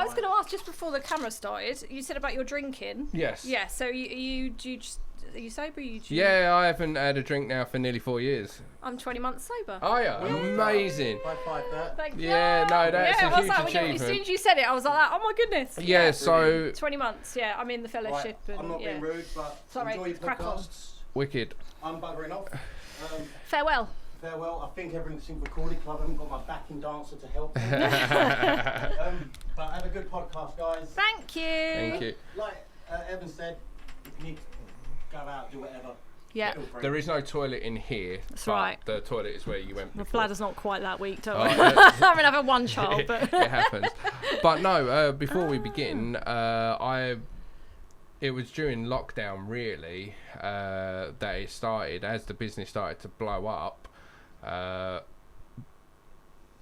I was going to ask just before the camera started. You said about your drinking. Yes. Yeah. So are you sober? Yeah, I haven't had a drink now for nearly 4 years. I'm 20 months sober. Oh yeah, amazing. High five that. Thank you. Yeah, no, that's a huge achievement. As soon as you said it, I was like, oh my goodness. Yeah, so 20 months. Yeah, I'm in the fellowship. Right, and, I'm not being rude, but enjoy your podcasts. Wicked. I'm buggering off. Farewell. Farewell. I think everything's recorded because I haven't got my backing dancer to help me. But have a good podcast, guys. Thank you. Thank you. Like Evan said, if you need to go out, do whatever. Yeah. There is no toilet in here. That's right. The toilet is where you went before. My bladder's not quite that weak, don't I? Yeah. I mean, I've had one child, but it happens. But no, before we begin, it was during lockdown really that it started. As the business started to blow up,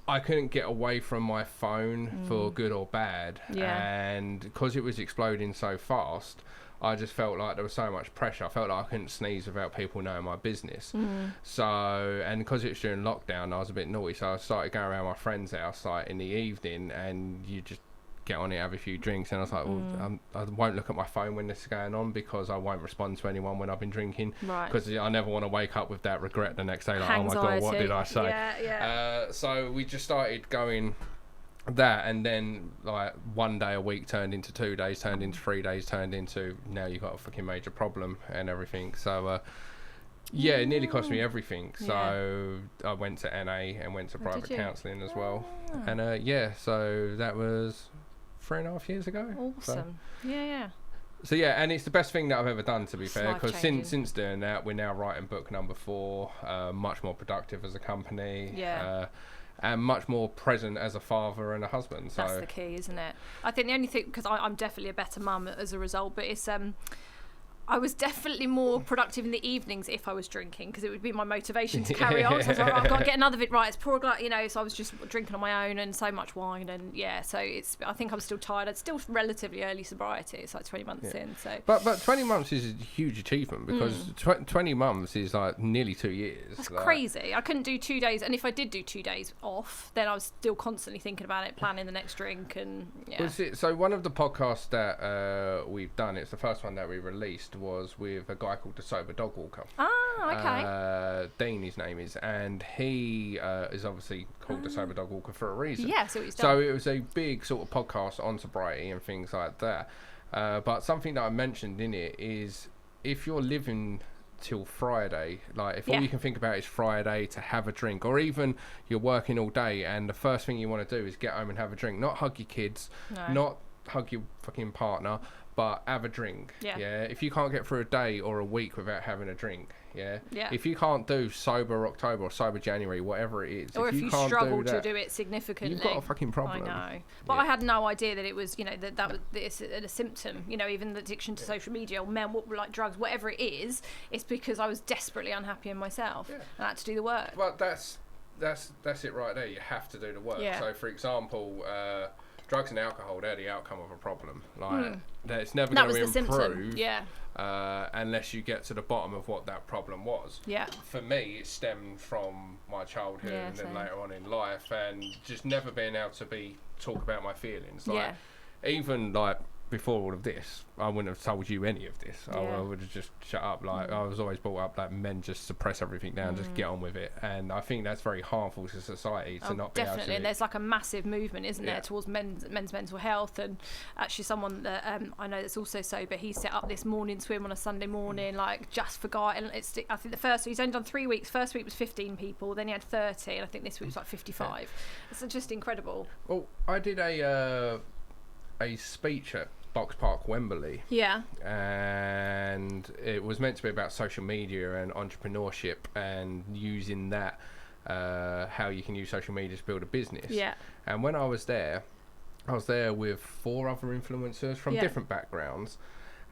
I couldn't get away from my phone for good or bad. Yeah. And because it was exploding so fast, I just felt like there was so much pressure. I felt like I couldn't sneeze without people knowing my business. So, and because it was during lockdown, I was a bit naughty. So I started going around my friend's house like in the evening, and you just get on it, have a few drinks, and I was like, well, I won't look at my phone when this is going on because I won't respond to anyone when I've been drinking. Right. Because I never want to wake up with that regret the next day, like, Anxiety. oh my god, what did I say? Yeah. So we just started going that, and then like 1 day a week turned into 2 days, turned into 3 days, turned into now you got a fucking major problem and everything. So yeah, it nearly cost me everything. So I went to NA and went to private counselling as well. And yeah, so that was 3.5 years ago. Awesome. Yeah. So yeah, and it's the best thing that I've ever done, to be fair, because life-changing. since doing that, we're now writing book number 4, much more productive as a company. Yeah. And much more present as a father and a husband. So That's the key, isn't it? I think the only thing, because I'm definitely a better mum as a result, but it's I was definitely more productive in the evenings if I was drinking, because it would be my motivation to carry on. So I was like, I've got to get another bit right. It's poor, you know. So I was just drinking on my own and so much wine, and yeah. So I think I'm still tired. It's still relatively early sobriety. It's like 20 months in. So but 20 months is a huge achievement, because 20 months is like nearly 2 years. That's crazy. I couldn't do 2 days, and if I did do 2 days off, then I was still constantly thinking about it, planning the next drink, and yeah. So one of the podcasts that we've done, it's the first one that we released, was with a guy called the Sober Dog Walker. Oh, okay. Dean, his name is, and he is obviously called the Sober Dog Walker for a reason. Yeah, so he's done. So it was a big sort of podcast on sobriety and things like that. But something that I mentioned in it is, if you're living till Friday, like if all you can think about is Friday to have a drink, or even you're working all day and the first thing you want to do is get home and have a drink, not hug your kids, not hug your fucking partner, but have a drink. Yeah. If you can't get through a day or a week without having a drink, if you can't do sober October or sober January, whatever it is, or if you can't struggle do that, to do it significantly, you've got a fucking problem. I know, but I had no idea that it was, you know, that was it's a symptom. You know, even the addiction to social media or like drugs, whatever it is, it's because I was desperately unhappy in myself and I had to do the work. Well, that's it right there. You have to do the work. So, for example, drugs and alcohol, they're the outcome of a problem. Like, it's never going to improve unless you get to the bottom of what that problem was. Yeah. For me, it stemmed from my childhood and then later on in life, and just never being able to talk about my feelings. Like, even like before all of this, I wouldn't have told you any of this. I would have just shut up. Like, I was always brought up like men just suppress everything down, just get on with it. And I think that's very harmful to society to not be able to. Definitely, and there's like a massive movement, isn't there, towards men's mental health. And actually, someone that I know that's also sober, he set up this morning swim on a Sunday morning, like just for guys. And I think he's only done 3 weeks. First week was 15 people, then he had 30, and I think this week was like 55. It's just incredible. Well, I did a speech at Box Park, Wembley. Yeah. And it was meant to be about social media and entrepreneurship and using that, how you can use social media to build a business. Yeah. And when I was there with 4 other influencers from different backgrounds,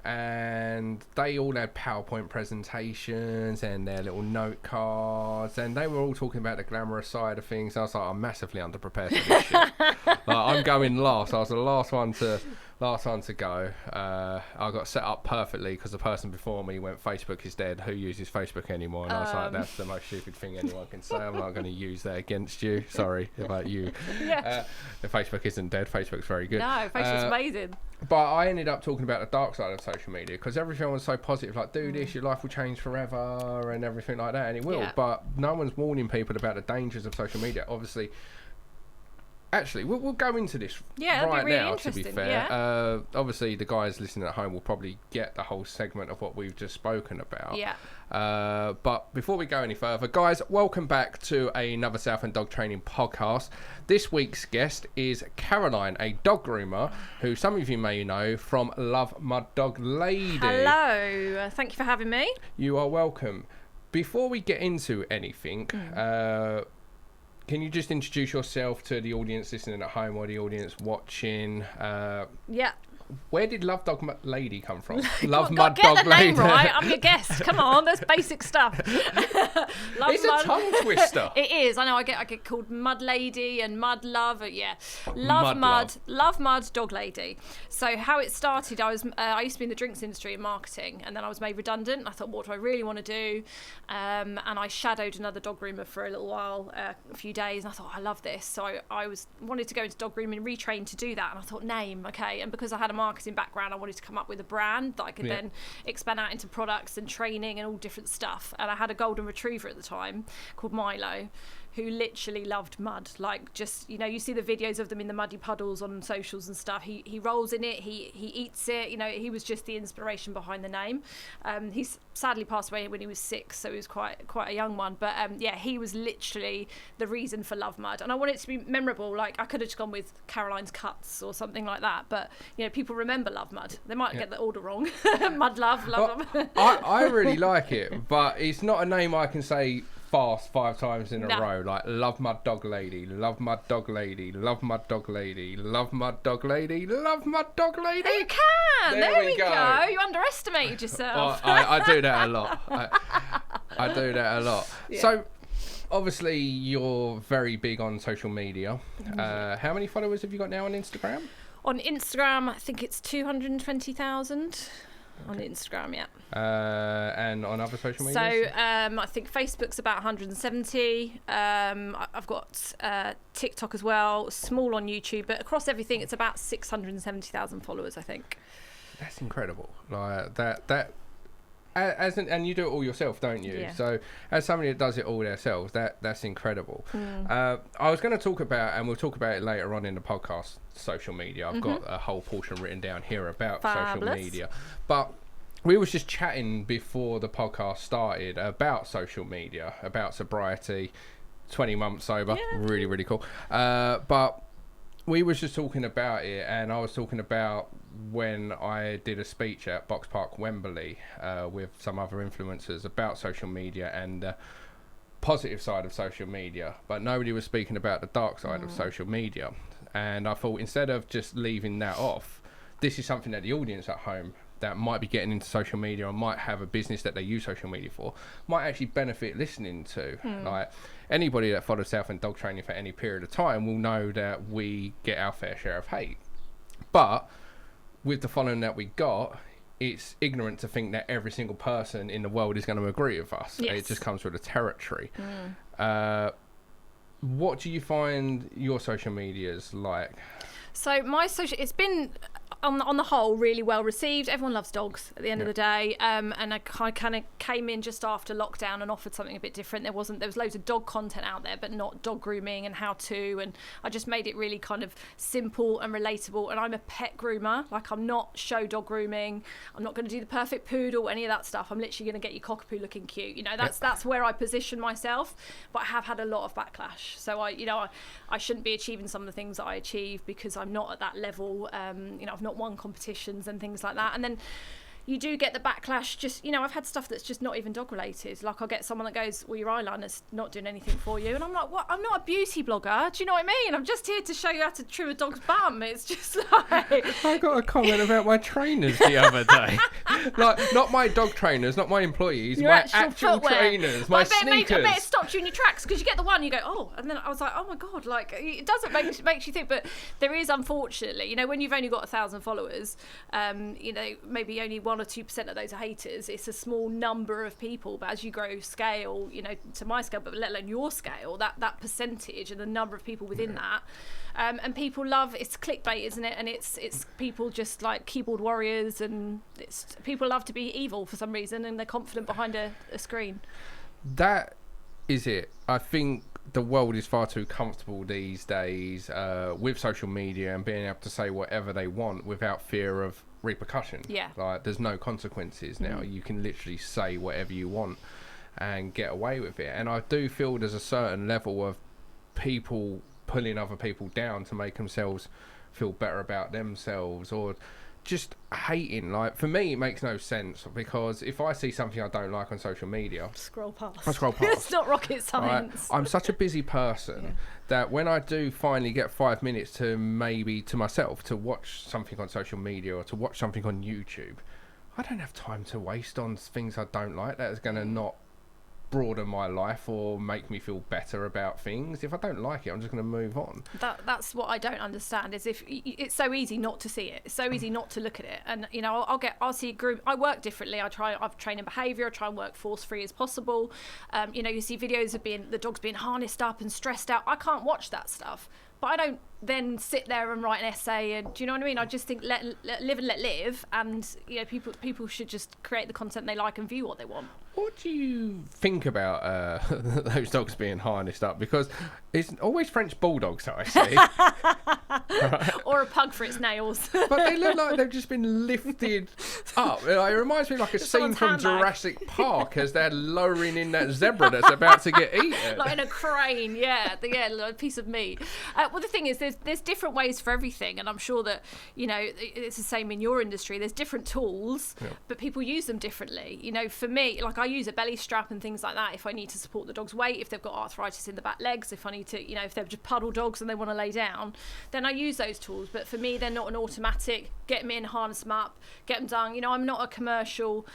and they all had PowerPoint presentations and their little note cards, and they were all talking about the glamorous side of things. I was like, I'm massively underprepared for this shit. Like, I'm going last. I was the last one to last one to go. I got set up perfectly because the person before me went, Facebook is dead. Who uses Facebook anymore? And I was like, that's the most stupid thing anyone can say. I'm not going to use that against you. Sorry about you. Yeah. Facebook isn't dead. Facebook's very good. No, Facebook's amazing. But I ended up talking about the dark side of social media because everyone was so positive, like, do this, your life will change forever and everything like that, and it will. Yeah. But no one's warning people about the dangers of social media. Obviously, actually, we'll go into this right really now, to be fair. Yeah. Obviously, the guys listening at home will probably get the whole segment of what we've just spoken about. Yeah. But before we go any further, guys, welcome back to another Southend Dog Training podcast. This week's guest is Caroline, a dog groomer, who some of you may know from LoveMud Dog Lady. Hello. Thank you for having me. You are welcome. Before we get into anything... can you just introduce yourself to the audience listening at home or the audience watching? Yeah. Where did Love Dog Lady come from? LoveMud Dog Lady. Right, I'm your guest. Come on, that's basic stuff. It's a tongue twister. It is. I know. I get called Mud Lady and Mud Love. Yeah, LoveMud Dog Lady. So how it started, I used to be in the drinks industry in marketing, and then I was made redundant. I thought, what do I really want to do? And I shadowed another dog groomer for a little while, a few days, and I thought, I love this. So I wanted to go into dog grooming, retrain to do that, and I thought, name, okay. And because I had a marketing background, I wanted to come up with a brand that I could then expand out into products and training and all different stuff. And I had a golden retriever at the time called Milo, who literally loved mud. Like, just, you know, you see the videos of them in the muddy puddles on socials and stuff. He rolls in it, he eats it, you know. He was just the inspiration behind the name. He's sadly passed away when he was 6, so he was quite a young one, but he was literally the reason for LoveMud. And I want it to be memorable. Like, I could have just gone with Caroline's Cuts or something like that, but, you know, people remember LoveMud. They might get the order wrong. Mud Love, Love. I really like it, but it's not a name I can say fast 5 times in a row. Like, LoveMud Dog Lady, LoveMud Dog Lady, LoveMud Dog Lady, LoveMud Dog Lady, LoveMud Dog Lady. You can. There we go. You underestimated yourself. I do that a lot. I do that a lot. Yeah. So obviously you're very big on social media. How many followers have you got now on Instagram? On Instagram, I think it's 220,000. On Instagram, yeah. And on other social media? So I think Facebook's about 170. I've got TikTok as well, small on YouTube, but across everything, it's about 670,000 followers, I think. That's incredible. Like that. And you do it all yourself, don't you? Yeah. So as somebody that does it all themselves, that's incredible. I was going to talk about, and we'll talk about it later on in the podcast, social media. I've got a whole portion written down here about social media. But we was just chatting before the podcast started about social media, about sobriety, 20 months sober. Yeah. Really, really cool. But we was just talking about it, and I was talking about when I did a speech at Box Park, Wembley, with some other influencers about social media and the positive side of social media, but nobody was speaking about the dark side of social media. And I thought, instead of just leaving that off, this is something that the audience at home that might be getting into social media or might have a business that they use social media for might actually benefit listening to. Like, anybody that follows Southend Dog Training for any period of time will know that we get our fair share of hate. But with the following that we got, it's ignorant to think that every single person in the world is going to agree with us. Yes. It just comes with the territory. What do you find your social media's like? So it's been on the whole really well received. Everyone loves dogs at the end of the day, and I kind of came in just after lockdown and offered something a bit different. There was loads of dog content out there, but not dog grooming and how to, and I just made it really kind of simple and relatable. And I'm a pet groomer. Like, I'm not show dog grooming. I'm not going to do the perfect poodle, any of that stuff. I'm literally going to get you cockapoo looking cute. You know, that's where I position myself. But I have had a lot of backlash. So I shouldn't be achieving some of the things that I achieve because I'm not at that level. I've not won competitions and things like that. And then, you do get the backlash. Just, you know, I've had stuff that's just not even dog related. Like, I'll get someone that goes, well, your eyeliner's not doing anything for you. And I'm like, what? I'm not a beauty blogger. Do you know what I mean? I'm just here to show you how to trim a dog's bum. It's just like... I got a comment about my trainers the other day. Like, not my dog trainers, not my employees, your my actual trainers, my sneakers. I bet it stopped you in your tracks, because you get the one, you go, oh, and then I was like, oh my God, like, it doesn't makes you think. But there is, unfortunately, you know, when you've only got 1,000 followers, you know, maybe only 1 or 2% of those are haters. It's a small number of people, but as you grow scale, you know, to my scale, but let alone your scale, that percentage and the number of people within that, and people love, it's clickbait, isn't it? And it's people just like keyboard warriors, and people love to be evil for some reason, and they're confident behind a screen. That is it. I think the world is far too comfortable these days with social media and being able to say whatever they want without fear of repercussion. Yeah. Like, there's no consequences now. You can literally say whatever you want and get away with it. And I do feel there's a certain level of people pulling other people down to make themselves feel better about themselves, or just hating. Like, for me, it makes no sense, because if I see something I don't like on social media, scroll past. I scroll past. It's not rocket science. I'm such a busy person that when I do finally get 5 minutes to myself to watch something on social media or to watch something on YouTube, I don't have time to waste on things I don't like that is going to not broaden my life or make me feel better about things. If I don't like it, I'm just going to move on. That's what I don't understand, is if it's so easy not to see it. It's so easy not to look at it. And, you know, I'll see a group. I work differently. I've trained in behaviour. I try and work force free as possible. You know, you see videos of the dogs being harnessed up and stressed out. I can't watch that stuff. But I don't then sit there and write an essay, and do you know what I mean? I just think let live and let live, and, you know, people should just create the content they like and view what they want. What do you think about those dogs being harnessed up? Because it's always French bulldogs that I see. Right? Or a pug for its nails. But they look like they've just been lifted up. It reminds me like a scene from handbag. Jurassic Park, as they're lowering in that zebra that's about to get eaten. Like in a crane, like a piece of meat. Well, the thing is, there's different ways for everything, and I'm sure that, you know, it's the same in your industry. There's different tools, but people use them differently. You know, for me, like, I use a belly strap and things like that if I need to support the dog's weight, if they've got arthritis in the back legs, if I need to, you know, if they're just puddle dogs and they want to lay down, then I use those tools. But for me, they're not an automatic, get them in, harness them up, get them done. You know, I'm not a commercial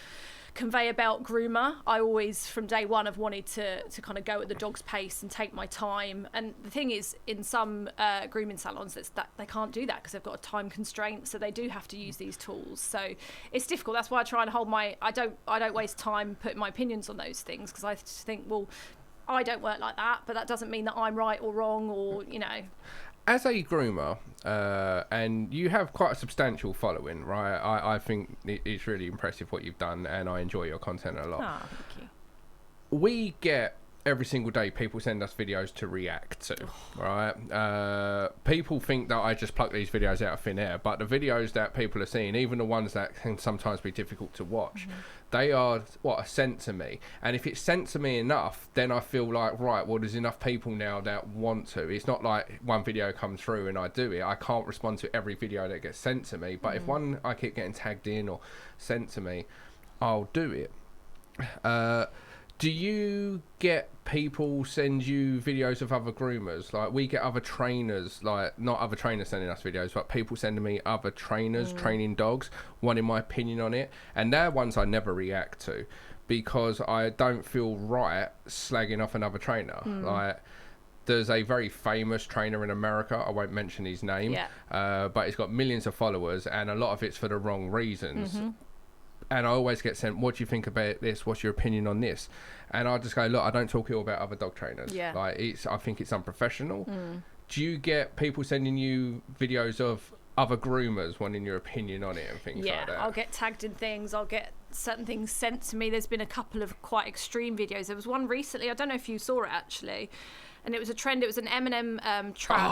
conveyor belt groomer. I always, from day one, have wanted to kind of go at the dog's pace and take my time. And the thing is, in some grooming salons, that they can't do that because they've got a time constraint, so they do have to use these tools. So it's difficult. That's why I try and hold my... I don't waste time putting my opinions on those things, because I think, well, I don't work like that, but that doesn't mean that I'm right or wrong, or, you know... As a groomer, and you have quite a substantial following, right? I think it's really impressive what you've done, and I enjoy your content a lot. Oh, thank you. We get every single day people send us videos to react to, right? People think that I just pluck these videos out of thin air, but the videos that people are seeing, even the ones that can sometimes be difficult to watch, they are sent to me. And if it's sent to me enough, then I feel like, right, well, there's enough people now that want to. It's not like one video comes through and I do it. I can't respond to every video that gets sent to me, but if one I keep getting tagged in or sent to me, I'll do it. Do you get people send you videos of other groomers? Like, we get other trainers, like, not other trainers sending us videos, but people sending me other trainers training dogs, wanting my opinion on it. And they're ones I never react to, because I don't feel right slagging off another trainer. Like, there's a very famous trainer in America, I won't mention his name, but he's got millions of followers, and a lot of it's for the wrong reasons. And I always get sent, what do you think about this? What's your opinion on this? And I just go, look, I don't talk ill about other dog trainers. Like, I think it's unprofessional. Do you get people sending you videos of other groomers wanting your opinion on it and things like that? Yeah, I'll get tagged in things. I'll get certain things sent to me. There's been a couple of quite extreme videos. There was one recently, I don't know if you saw it actually, and it was a trend. It was an M&M trap.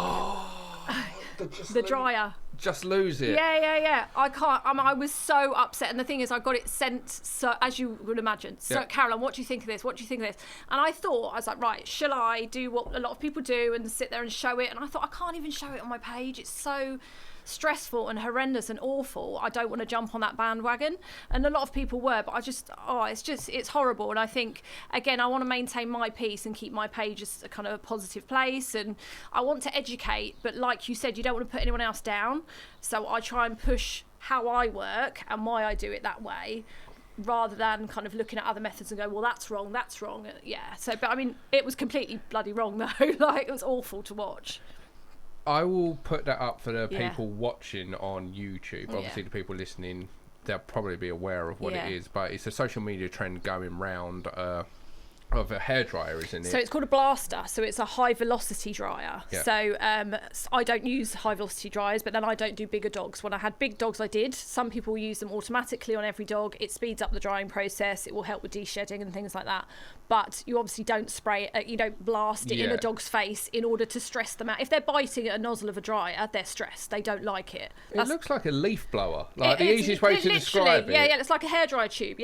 The dryer. Just lose it. Yeah. I can't. I was so upset. And the thing is, I got it sent, so, as you would imagine. So, Caroline, what do you think of this? What do you think of this? And I was like, right, shall I do what a lot of people do and sit there and show it? And I thought, I can't even show it on my page. It's so stressful and horrendous and awful, I don't want to jump on that bandwagon. And a lot of people were, but it's horrible. And I think, again, I want to maintain my peace and keep my page as a kind of a positive place. And I want to educate, but like you said, you don't want to put anyone else down. So I try and push how I work and why I do it that way, rather than kind of looking at other methods and go, well, that's wrong. Yeah. So, but I mean, it was completely bloody wrong though. Like, it was awful to watch. I will put that up for the people watching on YouTube. Obviously, the people listening, they'll probably be aware of what it is, but it's a social media trend going round of a hairdryer, isn't it? So it's called a blaster. So it's a high velocity dryer. Yeah. So I don't use high velocity dryers, but then I don't do bigger dogs. When I had big dogs, I did. Some people use them automatically on every dog. It speeds up the drying process. It will help with de-shedding and things like that. But you obviously don't spray it, you don't blast it in a dog's face in order to stress them out. If they're biting at a nozzle of a dryer, they're stressed. They don't like it. It looks like a leaf blower. Like the easiest way to describe it. Yeah, it's like a hairdryer tube.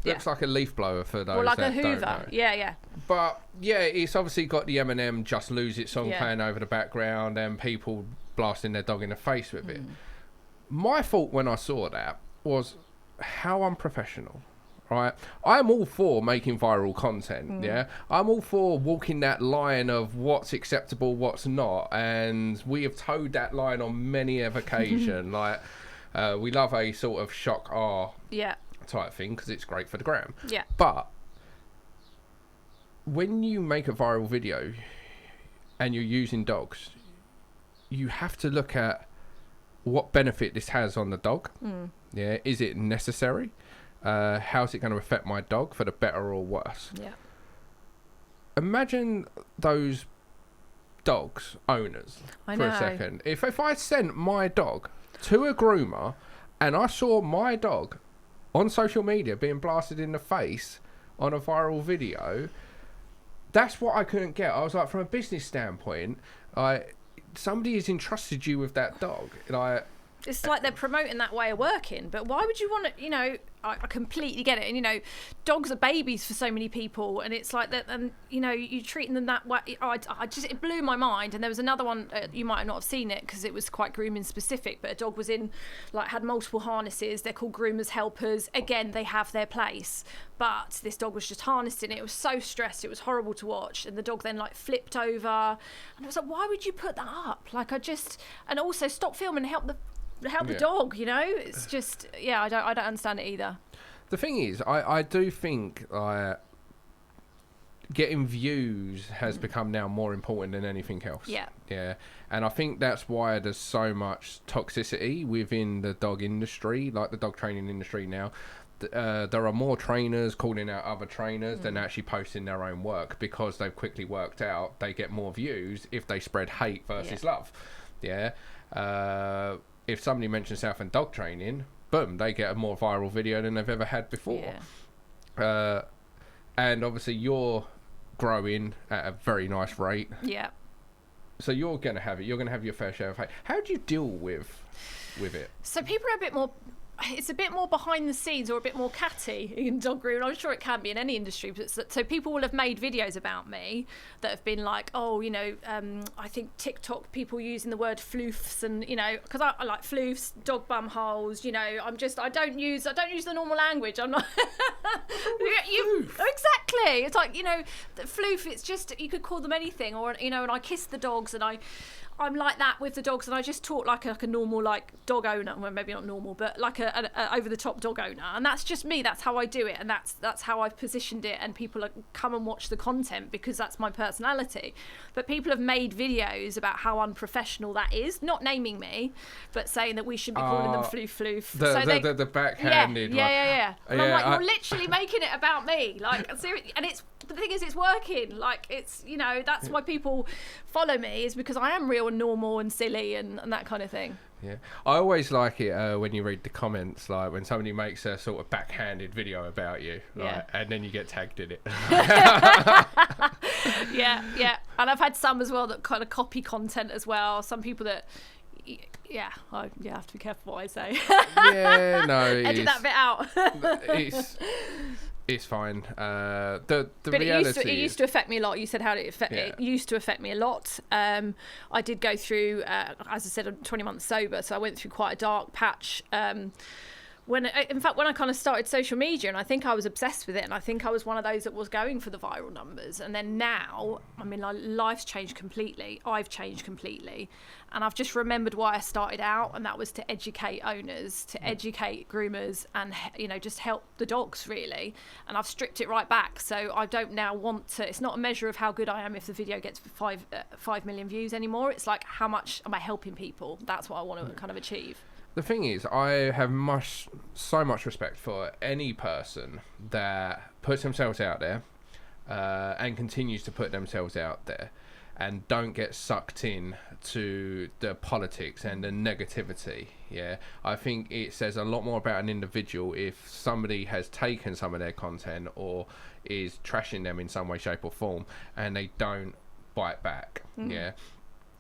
Looks like a leaf blower for those. Or like that a Hoover. Don't know. Yeah. But yeah, it's obviously got the Eminem Just Lose It song playing over the background and people blasting their dog in the face with it. My thought when I saw that was how unprofessional. Right, I'm all for making viral content. Yeah, I'm all for walking that line of what's acceptable, what's not, and we have towed that line on many of occasion. Like, we love a sort of shock R type thing because it's great for the gram. Yeah, but when you make a viral video and you're using dogs, you have to look at what benefit this has on the dog. Yeah, is it necessary? How's it going to affect my dog for the better or worse? Yeah. Imagine those dogs owners for a second. If I sent my dog to a groomer and I saw my dog on social media being blasted in the face on a viral video, that's what I couldn't get. I was like, from a business standpoint, somebody has entrusted you with that dog. It's like they're promoting that way of working, but why would you want to, I completely get it. And, dogs are babies for so many people, and it's like that, and, you're treating them that way. It blew my mind. And there was another one, you might not have seen it because it was quite grooming specific, but a dog was had multiple harnesses. They're called groomers helpers. Again, they have their place, but this dog was just harnessed in it. It was so stressed. It was horrible to watch. And the dog then flipped over, and I was like, why would you put that up? And also stop filming and help the dog, it's just I don't understand it either. The thing is, I do think getting views has become now more important than anything else. Yeah, and I think that's why there's so much toxicity within the dog industry, like the dog training industry now. There are more trainers calling out other trainers than actually posting their own work, because they've quickly worked out they get more views if they spread hate versus love. If somebody mentions Southend dog training, boom, they get a more viral video than they've ever had before. And obviously you're growing at a very nice rate. Yeah. So you're going to have your fair share of hate. How do you deal with it? So people are it's a bit more behind the scenes, or a bit more catty in dog grooming. I'm sure it can be in any industry. But so people will have made videos about me that have been like, I think TikTok people using the word floofs, and because I like floofs, dog bum holes. I don't use the normal language. I'm not. Exactly. It's like the floof. It's just, you could call them anything, or and I kiss the dogs, and I'm like that with the dogs, and I just talk like a normal dog owner. Well, maybe not normal, but like a over the top dog owner, and that's just me. That's how I do it, and that's how I've positioned it. And people come and watch the content because that's my personality. But people have made videos about how unprofessional that is, not naming me, but saying that we should be calling them floof. The backhanded. Yeah. And I'm like, you're literally making it about me, seriously. And the thing is, it's working. It's that's why people follow me, is because I am real and normal and silly and that kind of thing. Yeah, I always like it when you read the comments, like when somebody makes a sort of backhanded video about you, and then you get tagged in it. yeah, and I've had some as well that kind of copy content as well. Some people that, I have to be careful what I say. Yeah, no, edit that bit out. It's fine. The but reality it used to affect me a lot. You said how it used to affect me a lot. I did go through, as I said, I'm 20 months sober, so I went through quite a dark patch. When I kind of started social media, and I think I was obsessed with it, and I think I was one of those that was going for the viral numbers. And then now, I mean, life's changed completely. I've changed completely, and I've just remembered why I started out, and that was to educate owners, to educate groomers, and just help the dogs really. And I've stripped it right back, so I don't now want to. It's not a measure of how good I am if the video gets 5 million views anymore. It's like, how much am I helping people? That's what I want to kind of achieve. The thing is, I have so much respect for any person that puts themselves out there and continues to put themselves out there and don't get sucked in to the politics and the negativity. Yeah, I think it says a lot more about an individual if somebody has taken some of their content or is trashing them in some way, shape or form, and they don't bite back. Yeah.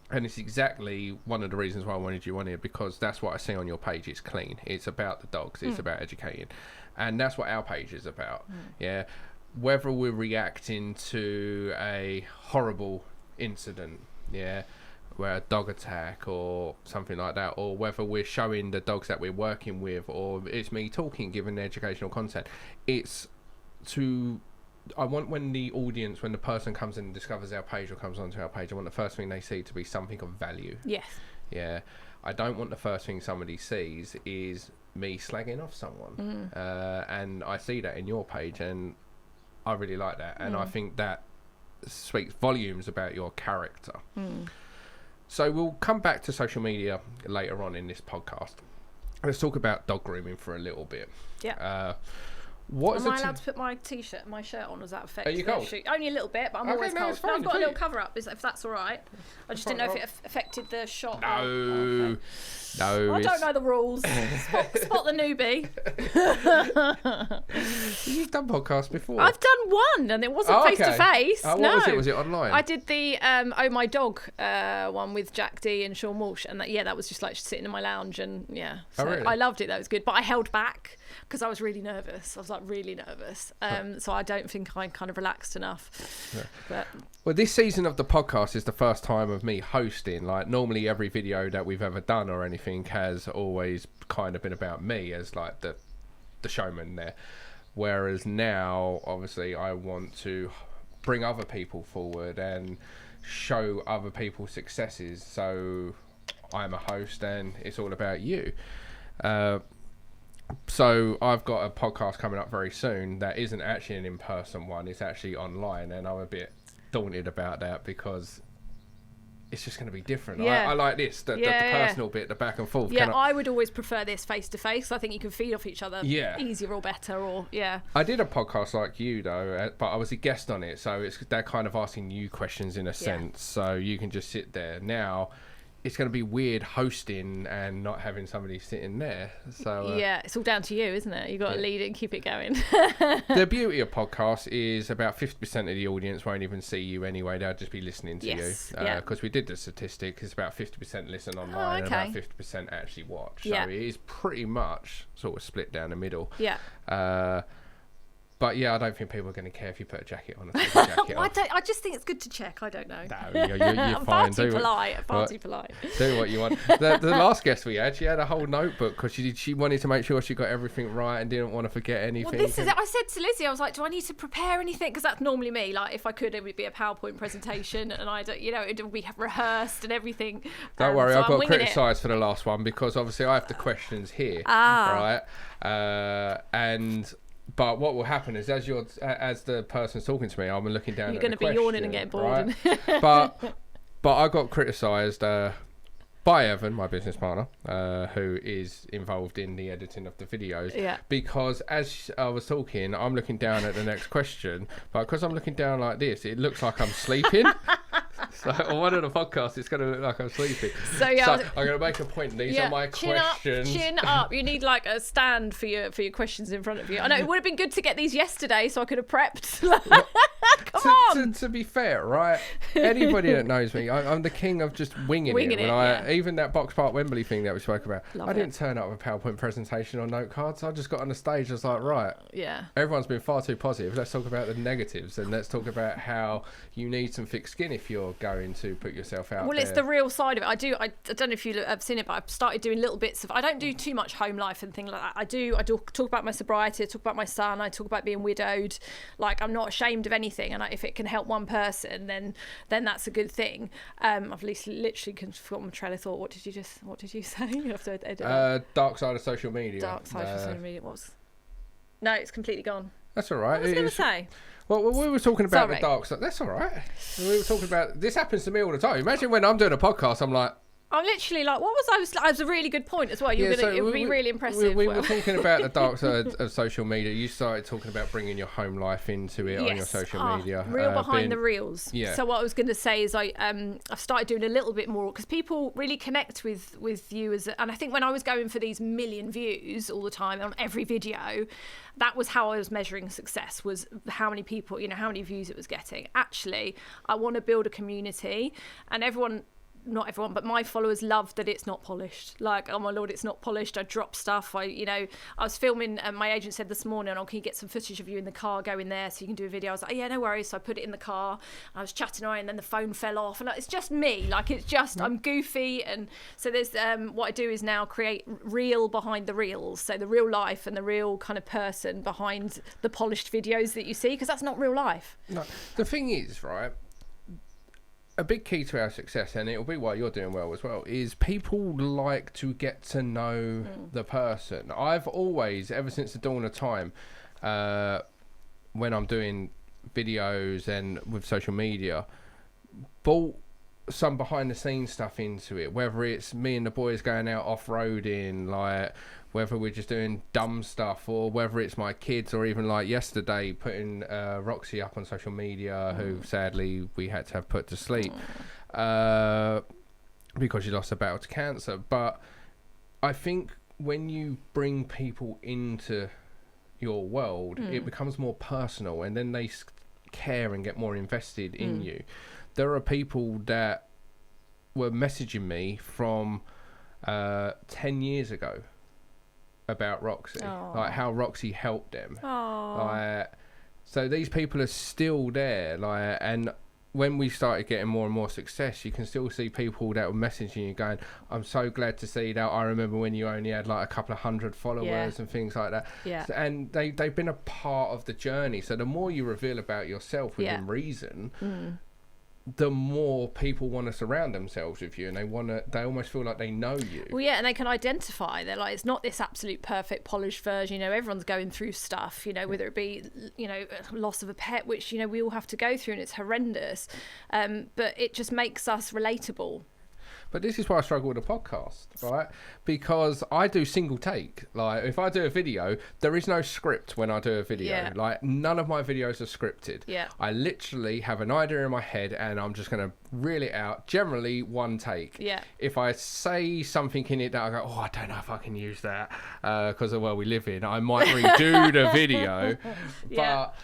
And it's exactly one of the reasons why I wanted you on here, because that's what I see on your page. It's clean. It's about the dogs. It's about educating. And that's what our page is about. Yeah. Whether we're reacting to a horrible incident, yeah, where a dog attack or something like that, or whether we're showing the dogs that we're working with, or it's me talking, giving educational content, I want when the person comes in and discovers our page or comes onto our page, I want the first thing they see to be something of value. Yes. Yeah. I don't want the first thing somebody sees is me slagging off someone. And I see that in your page, and I really like that. And I think that speaks volumes about your character. So we'll come back to social media later on in this podcast. Let's talk about dog grooming for a little bit. Yeah. Am I allowed to put my shirt on? Does that affect? Are you cold? Only a little bit, but I'm always cold. It's fine, I've got a little cover up, if that's all right. I just didn't know if it affected the shot. No. I don't know the rules. Spot the newbie. You've done podcasts before. I've done one, and it wasn't face to face. What was it? Was it online? I did the Oh My Dog one with Jack D and Sean Walsh, and that was just like sitting in my lounge, and So really? I loved it. That was good, but I held back because I was really nervous. I was like really nervous, so I don't think I kind of relaxed enough. Yeah. Well, this season of the podcast is the first time of me hosting. Like, normally every video that we've ever done or anything has always kind of been about me as like the showman there, whereas now obviously I want to bring other people forward and show other people's successes. So I'm a host and it's all about you. So I've got a podcast coming up very soon that isn't actually an in-person one, it's actually online, and I'm a bit daunted about that because it's just going to be different. I like this, the personal bit, the back and forth. I would always prefer this face-to-face. I think you can feed off each other easier or better, I did a podcast like you, though, but I was a guest on it, so they're kind of asking you questions in a sense, so you can just sit there. Now, it's going to be weird hosting and not having somebody sitting there. So it's all down to you, isn't it? You've got to lead it and keep it going. The beauty of podcasts is about 50% of the audience won't even see you anyway. They'll just be listening to you. Because we did the statistic. It's about 50% listen online and about 50% actually watch. So it is pretty much sort of split down the middle. But I don't think people are going to care if you put a jacket on. I just think it's good to check. I don't know. No, you're fine. Far too polite. Do what you want. The last guest we had, she had a whole notebook because she wanted to make sure she got everything right and didn't want to forget anything. Well, this is it. I said to Lizzie, I was like, do I need to prepare anything? Because that's normally me. Like, if I could, it would be a PowerPoint presentation, and I don't, it would be rehearsed and everything. Don't worry, I got criticised for the last one because obviously I have the questions here, right? But what will happen is, as the person's talking to me, I'm looking down. You're going to be yawning and getting bored. Right? but I got criticised by Evan, my business partner, who is involved in the editing of the videos. Because as I was talking, I'm looking down at the next question, but because I'm looking down like this, it looks like I'm sleeping. So on one of the podcasts, it's going to look like I'm sleeping. So I'm going to make a point. These are my questions. Chin up. You need like a stand for your questions in front of you. I know it would have been good to get these yesterday, so I could have prepped. Come on. To be fair, right? Anybody that knows me, I'm the king of just winging it. Even that Box Park Wembley thing that we spoke about, I didn't turn up with a PowerPoint presentation or note cards. I just got on the stage. I was like, right, everyone's been far too positive. Let's talk about the negatives, and let's talk about how you need some thick skin if you're going to put yourself out there. Well, it's the real side of it. I don't know if you have seen it, but I've started doing little bits of. I don't do too much home life and things like that. I do talk about my sobriety. I talk about my son. I talk about being widowed. Like, I'm not ashamed of anything, and if it can help one person, then that's a good thing. I've literally forgotten my train of thought. What did you say? You have to edit dark side of social media. Dark side of social media. No, it's completely gone. That's all right. What was I going to say? Well, we were talking about the dark side. That's all right. We were talking about this. Happens to me all the time. Imagine when I'm doing a podcast, I'm like, I'm literally like, what was I was a really good point as well. It would be really impressive. We were talking about the dark side of social media. You started talking about bringing your home life into it on your social media. Real behind the reels. Yeah. So what I was going to say is I've started doing a little bit more because people really connect with you and I think when I was going for these million views all the time on every video, that was how I was measuring success, was how many people, how many views it was getting. Actually, I want to build a community, and not everyone, but my followers love that it's not polished. Like, oh my Lord, it's not polished. I drop stuff. I was filming, and my agent said this morning, can you get some footage of you in the car, go in there so you can do a video? I was like, yeah, no worries. So I put it in the car. I was chatting away, and then the phone fell off. And it's just me. Like, it's just, I'm goofy. And so there's, what I do is now create real behind the reels. So the real life and the real kind of person behind the polished videos that you see, because that's not real life. No, the thing is, right, a big key to our success, and it'll be why you're doing well as well, is people like to get to know the person. I've always, ever since the dawn of time, when I'm doing videos and with social media, bought some behind the scenes stuff into it, whether it's me and the boys going out off-roading, like whether we're just doing dumb stuff, or whether it's my kids, or even like yesterday putting Roxy up on social media, who sadly we had to have put to sleep because she lost a battle to cancer. But I think when you bring people into your world, it becomes more personal, and then they care and get more invested in you. There are people that were messaging me from 10 years ago about Roxy, like how Roxy helped them. So these people are still there, and when we started getting more and more success, you can still see people that were messaging you going, I'm so glad to see that. I remember when you only had like a couple of hundred followers and things like that. So, and they've been a part of the journey. So the more you reveal about yourself within reason, the more people want to surround themselves with you, and they almost feel like they know you. Well, yeah, and they can identify. They're like, it's not this absolute perfect polished version. Everyone's going through stuff, whether it be, loss of a pet, which, we all have to go through, and it's horrendous. But it just makes us relatable. But this is why I struggle with a podcast, right? Because I do single take. Like, if I do a video, there is no script when I do a video. Like, none of my videos are scripted. I literally have an idea in my head, and I'm just going to reel it out, generally one take. If I say something in it that I go, I don't know if I can use that because of where we live in, I might redo the video. But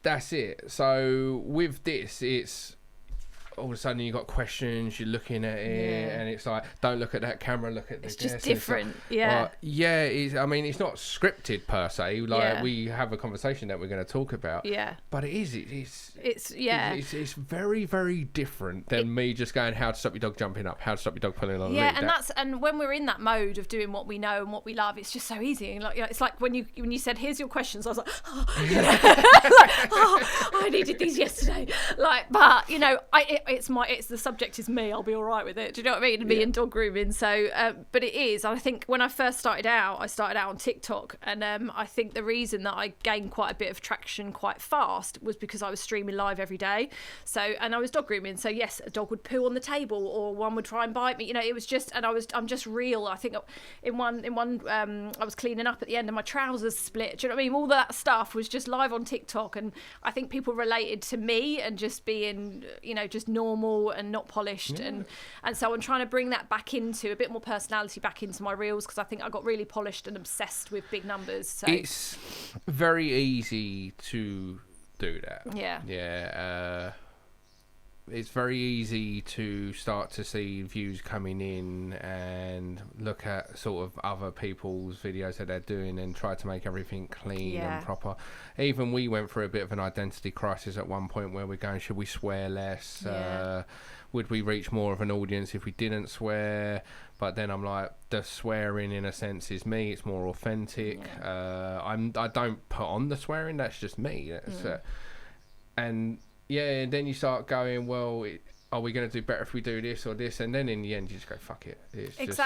that's it. So with this, it's all of a sudden you got questions, you're looking at it, and it's like, don't look at that camera, look at this. It's just different. It's not scripted per se. Like, we have a conversation that we're going to talk about. But it is. It's very, very different than me just going, how to stop your dog jumping up, how to stop your dog pulling on the lead. And when we're in that mode of doing what we know and what we love, it's just so easy. And like, it's like when you said, here's your questions, I was like, I needed these yesterday. Like, but it's the subject is me. I'll be all right with it. Do you know what I mean? Me and dog grooming. So, but it is. I think when I first started out, I started out on TikTok, and I think the reason that I gained quite a bit of traction quite fast was because I was streaming live every day. So, and I was dog grooming. So yes, a dog would poo on the table, or one would try and bite me. It was just, and I'm just real. I think in one, I was cleaning up at the end, and my trousers split. Do you know what I mean? All that stuff was just live on TikTok, and I think people related to me and just being, just normal and not polished, and so I'm trying to bring that back into a bit more personality back into my reels, because I think I got really polished and obsessed with big numbers. So it's very easy to do that. Yeah. It's very easy to start to see views coming in and look at sort of other people's videos that they're doing and try to make everything clean and proper. Even we went through a bit of an identity crisis at one point where we're going, should we swear less? Would we reach more of an audience if we didn't swear? But then I'm like, the swearing in a sense is me. It's more authentic. I don't put on the swearing. That's just me. And then you start going, well, are we going to do better if we do this or this? And then in the end, you just go, fuck it. It's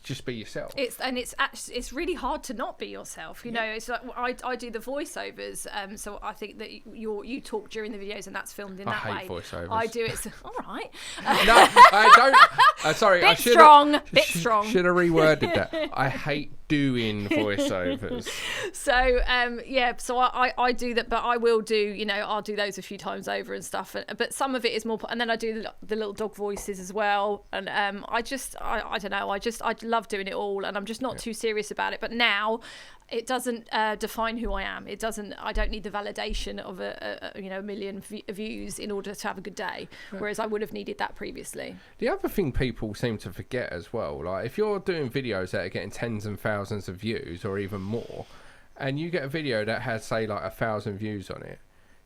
just be yourself. It's really hard to not be yourself. You know, it's like I do the voiceovers. So I think that you talk during the videos and that's filmed in that way. I hate voiceovers. I do it. All right. No, I don't. Sorry, bit I should strong. Should have reworded that. I hate doing voiceovers. So so I do that, but I will do, you know, I'll do those a few times over and stuff, but some of it is more, and then I do the little dog voices as well, and I don't know, I love doing it all, and I'm just not too serious about it. But now it doesn't define who I am. I don't need the validation of a million views in order to have a good day, whereas I would have needed that previously. The other thing people seem to forget as well, like if you're doing videos that are getting tens and thousands of views or even more, and you get a video that has, say, like 1,000 views on it,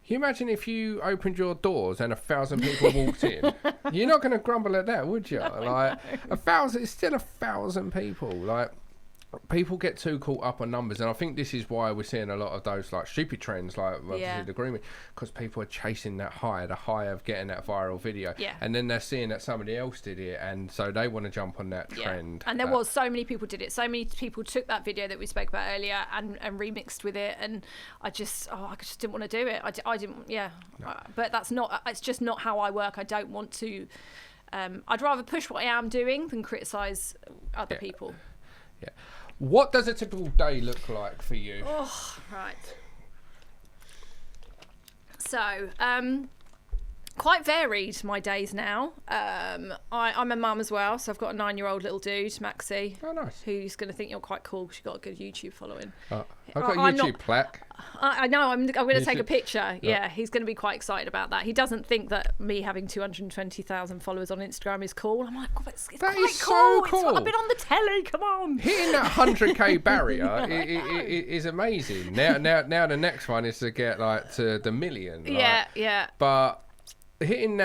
can you imagine if you opened your doors and 1,000 people walked in? You're not going to grumble at that, would you? No, like 1,000 is still 1,000 people. Like, people get too caught up on numbers, and I think this is why we're seeing a lot of those like stupid trends, like the grooming, because people are chasing the high of getting that viral video, and then they're seeing that somebody else did it, and so they want to jump on that trend. And there was so many people did it. So many people took that video that we spoke about earlier and remixed with it, and I just didn't want to do it. I didn't. But that's not. It's just not how I work. I don't want to. I'd rather push what I am doing than criticize other people. Yeah. What does a typical day look like for you? Oh, right. So, quite varied, my days now. I'm a mum as well, so I've got a 9-year-old little dude, Maxie. Oh, nice. Who's going to think you're quite cool because you've got a good YouTube following. I've got a YouTube plaque. I know, I'm going to take a picture. Yeah, he's going to be quite excited about that. He doesn't think that me having 220,000 followers on Instagram is cool. I'm like, it's that quite is cool. So cool. I've been on the telly, come on. Hitting that 100k barrier is amazing. Now the next one is to get like to the million. Yeah. But hitting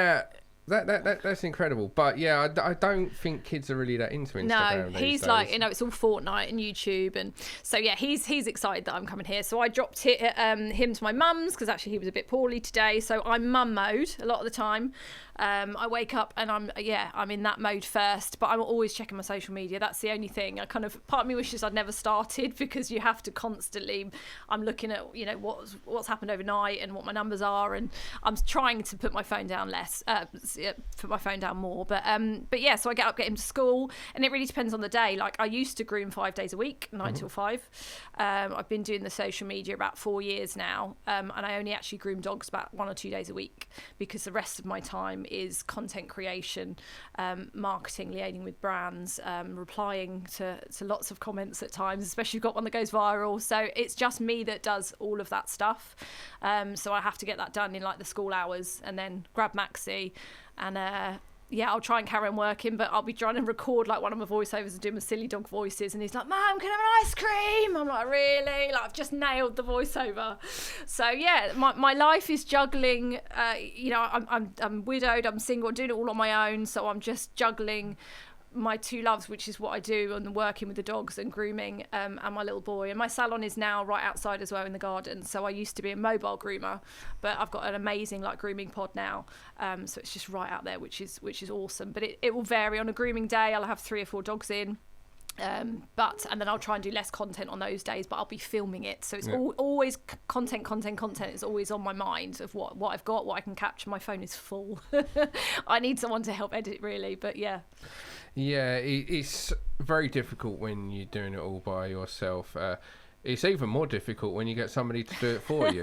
that's incredible. But yeah, I don't think kids are really that into Instagram. No, he's like, you know, it's all Fortnite and YouTube, and so yeah, he's excited that I'm coming here. So I dropped him to my mum's because actually he was a bit poorly today. So I'm mum mode a lot of the time. I wake up and I'm in that mode first, but I'm always checking my social media. That's the only thing. I kind of, part of me wishes I'd never started, because you have to constantly, I'm looking at, you know, what's happened overnight and what my numbers are, and I'm trying to put my phone down put my phone down more, but yeah, so I get up, get him to school, and it really depends on the day. Like, I used to groom 5 days a week, 9 till 5. I've been doing the social media about 4 years now, and I only actually groom dogs about 1 or 2 days a week, because the rest of my time is content creation, marketing, liaising with brands, replying to lots of comments at times, especially if you've got one that goes viral. So it's just me that does all of that stuff. So I have to get that done in like the school hours, and then grab Maxie, and I'll try and carry on working, but I'll be trying to record like one of my voiceovers and do my silly dog voices, and he's like, "Mum, can I have an ice cream?" I'm like, "Really?" Like, I've just nailed the voiceover. So yeah, my life is juggling. You know, I'm widowed, I'm single, I'm doing it all on my own, so I'm just juggling my two loves, which is what I do, and working with the dogs and grooming, and my little boy. And my salon is now right outside as well in the garden. So I used to be a mobile groomer, but I've got an amazing like grooming pod now. So it's just right out there, which is awesome. But it will vary. On a grooming day, I'll have 3 or 4 dogs in. And then I'll try and do less content on those days, but I'll be filming it, so it's always content is always on my mind of what I've got, what I can capture. My phone is full. I need someone to help edit, really, but yeah, it's very difficult when you're doing it all by yourself. It's even more difficult when you get somebody to do it for you,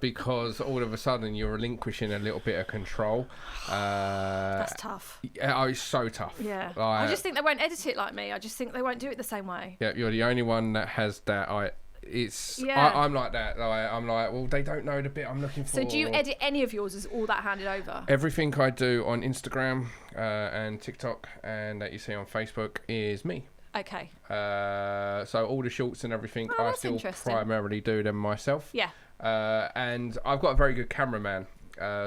because all of a sudden you're relinquishing a little bit of control. That's tough. Oh, it's so tough. Yeah. Like, I just think they won't edit it like me. I just think they won't do it the same way. Yeah, you're the only one that has that I'm like that. I'm like, well, they don't know the bit I'm looking for. So do you edit any of yours? Is all that handed over? Everything I do on Instagram and TikTok and that you see on Facebook is me. Okay. So all the shorts and everything, I still primarily do them myself. Yeah. And I've got a very good cameraman.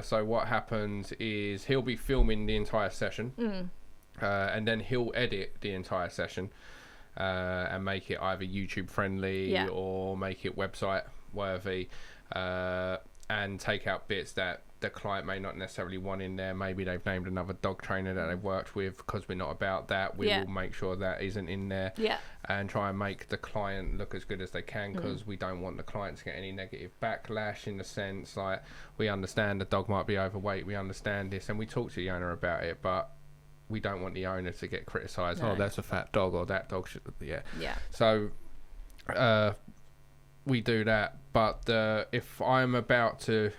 So what happens is he'll be filming the entire session, and then he'll edit the entire session and make it either YouTube friendly or make it website worthy, and take out bits that the client may not necessarily want in there. Maybe they've named another dog trainer that they've worked with. Because we're not about that, we will make sure that isn't in there, and try and make the client look as good as they can, because we don't want the client to get any negative backlash, in the sense like, we understand the dog might be overweight, we understand this, and we talk to the owner about it, but we don't want the owner to get criticised. Oh, that's a fat dog, or that dog should so we do that. But if I'm about to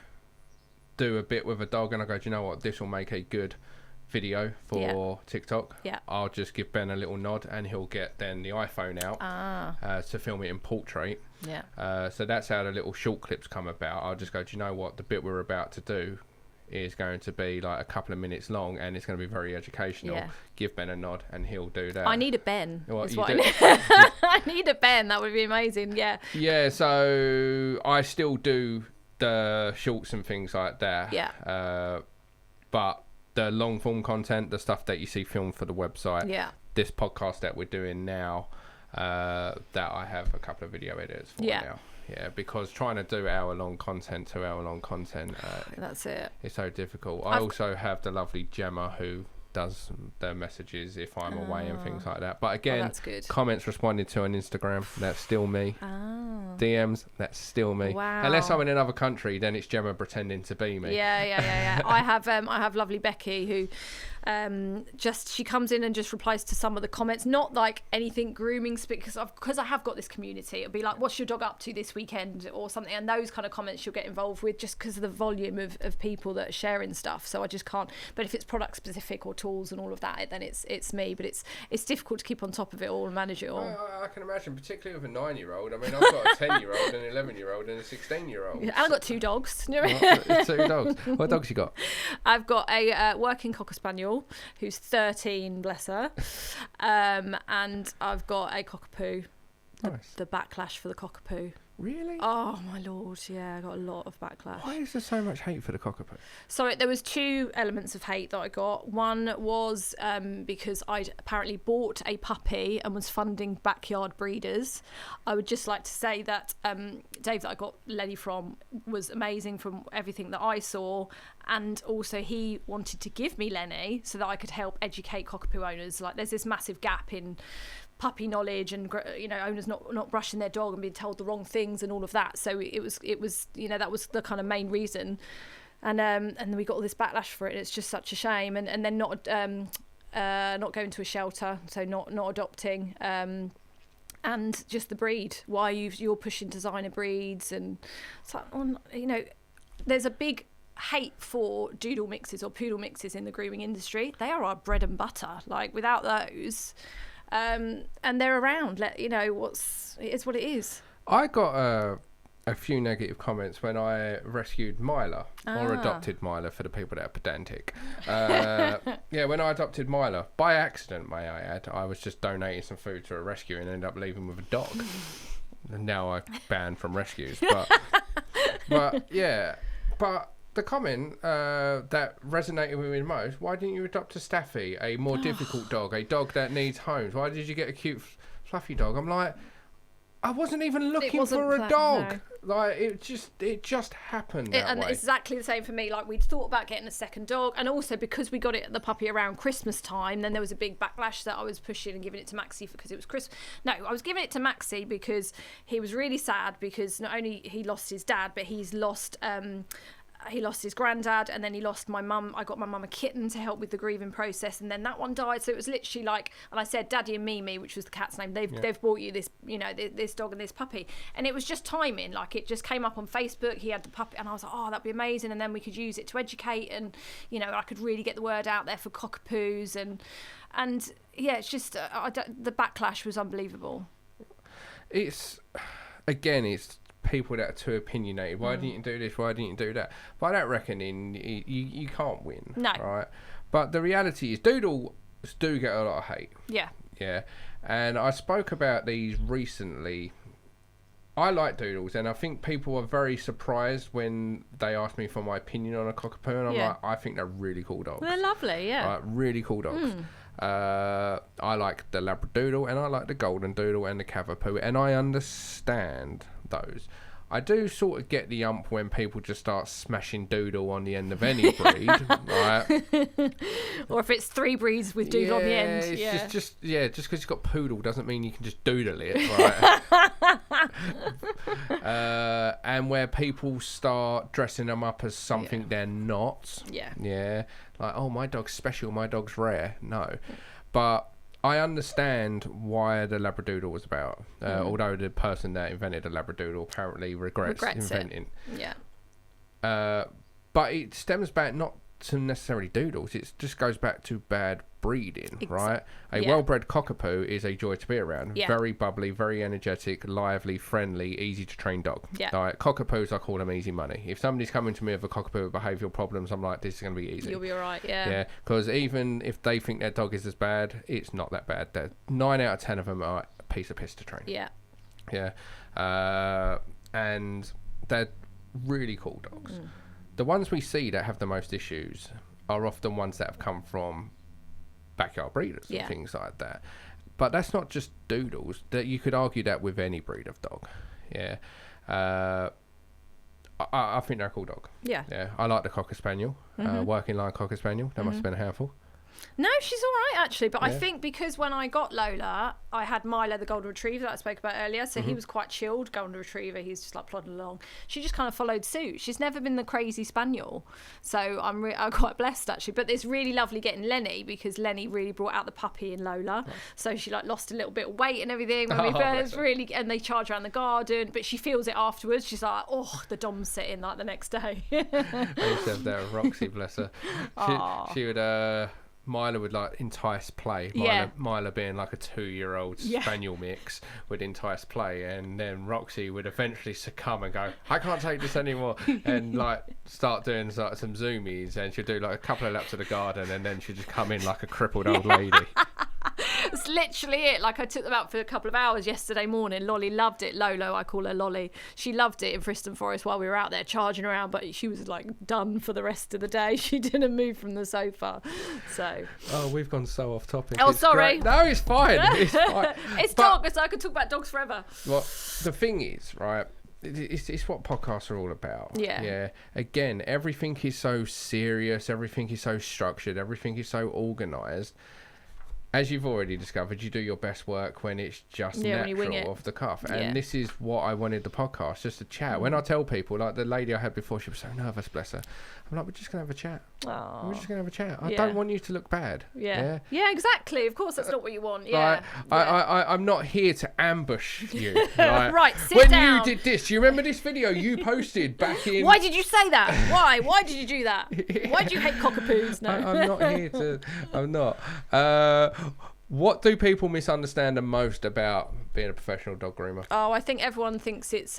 do a bit with a dog and I go, do you know what, this will make a good video for TikTok, I'll just give Ben a little nod and he'll get then the iPhone out to film it in portrait. So that's how the little short clips come about. I'll just go, do you know what, the bit we're about to do is going to be like a couple of minutes long and it's going to be very educational. Give Ben a nod and he'll do that. I need a Ben. What, I need. I need a Ben. That would be amazing. Yeah, so I still do the shorts and things like that, but the long form content, the stuff that you see filmed for the website, this podcast that we're doing now, that I have a couple of video editors for now, because trying to do hour-long content, 2 hour-long content, that's it, it's so difficult. I also have the lovely Gemma who does the messages if I'm away and things like that. But again, that's good. Comments responded to on Instagram, that's still me. DMs, that's still me. Wow. Unless I'm in another country, then it's Gemma pretending to be me. I have lovely Becky who she comes in and just replies to some of the comments, not like anything grooming, because I have got this community. It'll be like, what's your dog up to this weekend or something, and those kind of comments she'll get involved with, just because of the volume of people that are sharing stuff. So I just can't. But if it's product specific or tools and all of that, then it's me. But it's difficult to keep on top of it all and manage it all. I can imagine, particularly with a 9-year-old. I mean, I've got a 10-year-old, an 11-year-old, and a 16-year-old. And I've got 2 dogs. 2 dogs. What dogs you got? I've got a working cocker spaniel who's 13, bless her, and I've got a cockapoo. Nice. The backlash for the cockapoo. Really? Oh my lord, yeah, I got a lot of backlash. Why is there so much hate for the cockapoo? So there was 2 elements of hate that I got. One was because I'd apparently bought a puppy and was funding backyard breeders. I would just like to say that Dave, that I got Lenny from, was amazing from everything that I saw, and also he wanted to give me Lenny so that I could help educate cockapoo owners. Like, there's this massive gap in puppy knowledge, and owners not brushing their dog and being told the wrong things and all of that. So it was that was the kind of main reason, and then we got all this backlash for it. It's just such a shame, and then not going to a shelter, so not adopting, and just the breed. Why you're pushing designer breeds, and it's like, there's a big hate for doodle mixes or poodle mixes in the grooming industry. They are our bread and butter. Like, without those. And they're around. It is what it is. I got a few negative comments when I rescued Myla, or adopted Myla for the people that are pedantic. When I adopted Myla, by accident, may I add, I was just donating some food to a rescue and ended up leaving with a dog. And now I'm banned from rescues. But the comment that resonated with me most: why didn't you adopt a Staffy, a more difficult dog, a dog that needs homes? Why did you get a cute fluffy dog? I'm like, I wasn't even looking for a dog. No. Like, it just happened that way. It's exactly the same for me. Like, we'd thought about getting a second dog, and also because we got the puppy around Christmas time, then there was a big backlash that I was pushing and giving it to Maxie because it was Christmas. No, I was giving it to Maxie because he was really sad, because not only he lost his dad, but he lost his granddad, and then he lost my mum. I got my mum a kitten to help with the grieving process, and then that one died. So it was literally like, and I said Daddy and Mimi, which was the cat's name, they've bought you this, this dog and this puppy. And it was just timing. Like, it just came up on Facebook. He had the puppy, and I was like, oh, that'd be amazing. And then we could use it to educate, and I could really get the word out there for cockapoos, and it's just the backlash was unbelievable. again, it's people that are too opinionated. Why didn't you do this? Why didn't you do that? By that reckoning, you can't win. No. Right? But the reality is, Doodles do get a lot of hate. Yeah. Yeah. And I spoke about these recently. I like Doodles, and I think people are very surprised when they ask me for my opinion on a cockapoo, and I'm like, I think they're really cool dogs. They're lovely, yeah. Really cool dogs. I like the Labradoodle, and I like the Golden Doodle and the Cavapoo, and I understand those. I do sort of get the ump when people just start smashing Doodle on the end of any breed, right? Or if it's 3 breeds with Doodle on the end. It's just because you've got Poodle doesn't mean you can just doodle it, right? And where people start dressing them up as something they're not. Yeah. Like, oh, my dog's special, my dog's rare. No. But I understand why the Labradoodle was about, although the person that invented the Labradoodle apparently regrets inventing. It. Yeah. But it stems back not to necessarily Doodles. It just goes back to bad breeding, right? A well-bred cockapoo is a joy to be around. Very bubbly, very energetic, lively, friendly, easy to train dog. Like, cockapoos, I call them easy money. If somebody's coming to me with a cockapoo with behavioural problems, I'm like, this is going to be easy. You'll be all right, Yeah, because even if they think their dog is as bad, it's not that bad. 9 out of 10 of them are a piece of piss to train. Yeah. And they're really cool dogs. The ones we see that have the most issues are often ones that have come from backyard breeders and things like that. But that's not just Doodles. That you could argue that with any breed of dog. Yeah. I think they're a cool dog. Yeah. I like the Cocker Spaniel, working line Cocker Spaniel. That must have been a handful. No, she's all right, actually. But I think because when I got Lola, I had Milo, the Golden Retriever that I spoke about earlier. So he was quite chilled, Golden Retriever. He's just like plodding along. She just kind of followed suit. She's never been the crazy Spaniel. So I'm quite blessed, actually. But it's really lovely getting Lenny, because Lenny really brought out the puppy in Lola. Right. So she like lost a little bit of weight and everything. When we first and they charge around the garden. But she feels it afterwards. She's like, oh, the dom's sitting like the next day. I used to have that with Roxy, bless her. She would... Mila would like entice play. Mila being like a 2-year-old spaniel mix would entice play, and then Roxy would eventually succumb and go, I can't take this anymore, and like start doing like some zoomies, and she'd do like a couple of laps of the garden, and then she'd just come in like a crippled old lady. That's literally it. Like, I took them out for a couple of hours yesterday morning. Lolly loved it. Lolo, I call her Lolly. She loved it in Friston Forest while we were out there charging around, but she was like done for the rest of the day. She didn't move from the sofa. So. Oh, we've gone so off topic. Oh, sorry. Great. No, it's fine. It's fine. It's dogs, so I could talk about dogs forever. Well, the thing is, right, it's what podcasts are all about. Yeah. Again, everything is so serious. Everything is so structured. Everything is so organised. As you've already discovered, you do your best work when it's just natural off the cuff. And this is what I wanted the podcast, just a chat. When I tell people, like the lady I had before, she was so nervous, bless her. I'm like, we're just going to have a chat. We're just going to have a chat. I don't want you to look bad. Yeah, exactly. Of course, that's not what you want. I'm not here to ambush you. Like, right, sit when down. You did this, do you remember this video you posted back in... Why did you say that? Why? Why did you do that? Why do you hate cockapoos? No. I'm not here to... I'm not. What do people misunderstand the most about being a professional dog groomer? Oh, I think everyone thinks it's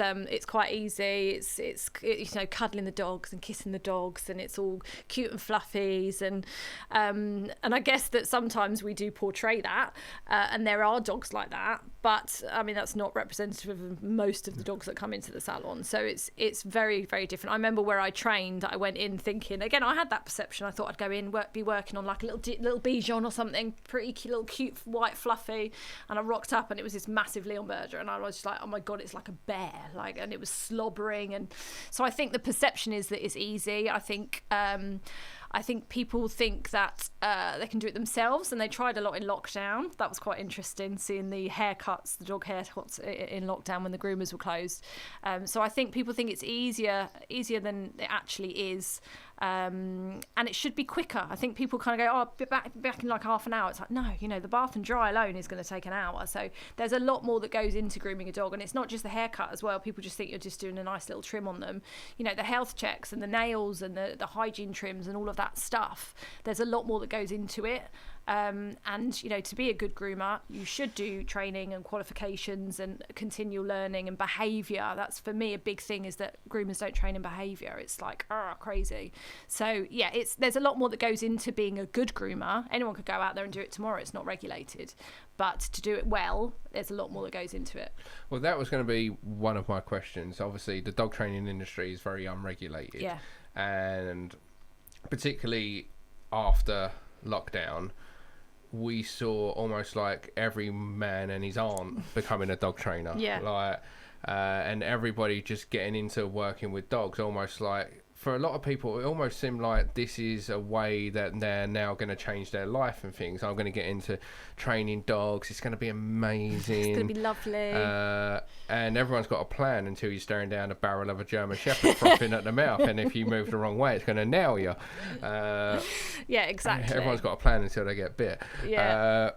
quite easy. It's you know, cuddling the dogs and kissing the dogs, and it's all cute and fluffies, and I guess that sometimes we do portray that, and there are dogs like that, but I mean that's not representative of most of the dogs that come into the salon. So it's very, very different. I remember where I trained, I went in thinking, again, I had that perception. I thought I'd go in, be working on like a little Bichon or something, pretty cute white fluffy, and I rocked up and it was this massive Leonberger, and I was just like, oh my god, it's like a bear, like, and it was slobbering. And so I think the perception is that it's easy. I think people think that they can do it themselves, and they tried a lot in lockdown. That was quite interesting, seeing the haircuts, the dog haircuts in lockdown when the groomers were closed. So I think people think it's easier than it actually is. And it should be quicker. I think people kind of go, oh, back in like half an hour. It's like, no, you know, the bath and dry alone is going to take an hour. So there's a lot more that goes into grooming a dog, and it's not just the haircut as well. People just think you're just doing a nice little trim on them. You know, the health checks and the nails and the hygiene trims and all of that stuff. There's a lot more that goes into it. And, you know, to be a good groomer, you should do training and qualifications and continual learning and behaviour. That's, for me, a big thing, is that groomers don't train in behaviour. It's like, crazy. So, yeah, there's a lot more that goes into being a good groomer. Anyone could go out there and do it tomorrow. It's not regulated. But to do it well, there's a lot more that goes into it. Well, that was going to be one of my questions. Obviously, the dog training industry is very unregulated. Yeah. And particularly after lockdown, we saw almost like every man and his aunt becoming a dog trainer. Yeah. Like, and everybody just getting into working with dogs, almost like, for a lot of people, it almost seemed like this is a way that they're now going to change their life and things. I'm going to get into training dogs. It's going to be amazing. It's going to be lovely. And everyone's got a plan until you're staring down a barrel of a German Shepherd frothing at the mouth. And if you move the wrong way, it's going to nail you. Yeah, exactly. Everyone's got a plan until they get bit. Yeah.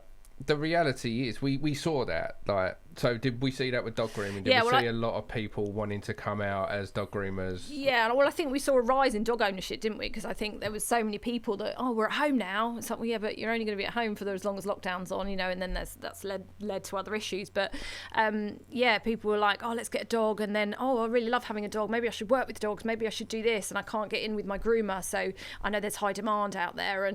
The reality is we saw that. Like, so did we see that with dog grooming? Did we see a lot of people wanting to come out as dog groomers? Yeah, well, I think we saw a rise in dog ownership, didn't we? Because I think there was so many people that, we're at home now. It's like, well, yeah, but you're only going to be at home for as long as lockdown's on, you know, and then that's led to other issues. But yeah, people were like, let's get a dog, and then, I really love having a dog. Maybe I should work with dogs. Maybe I should do this, and I can't get in with my groomer. So I know there's high demand out there,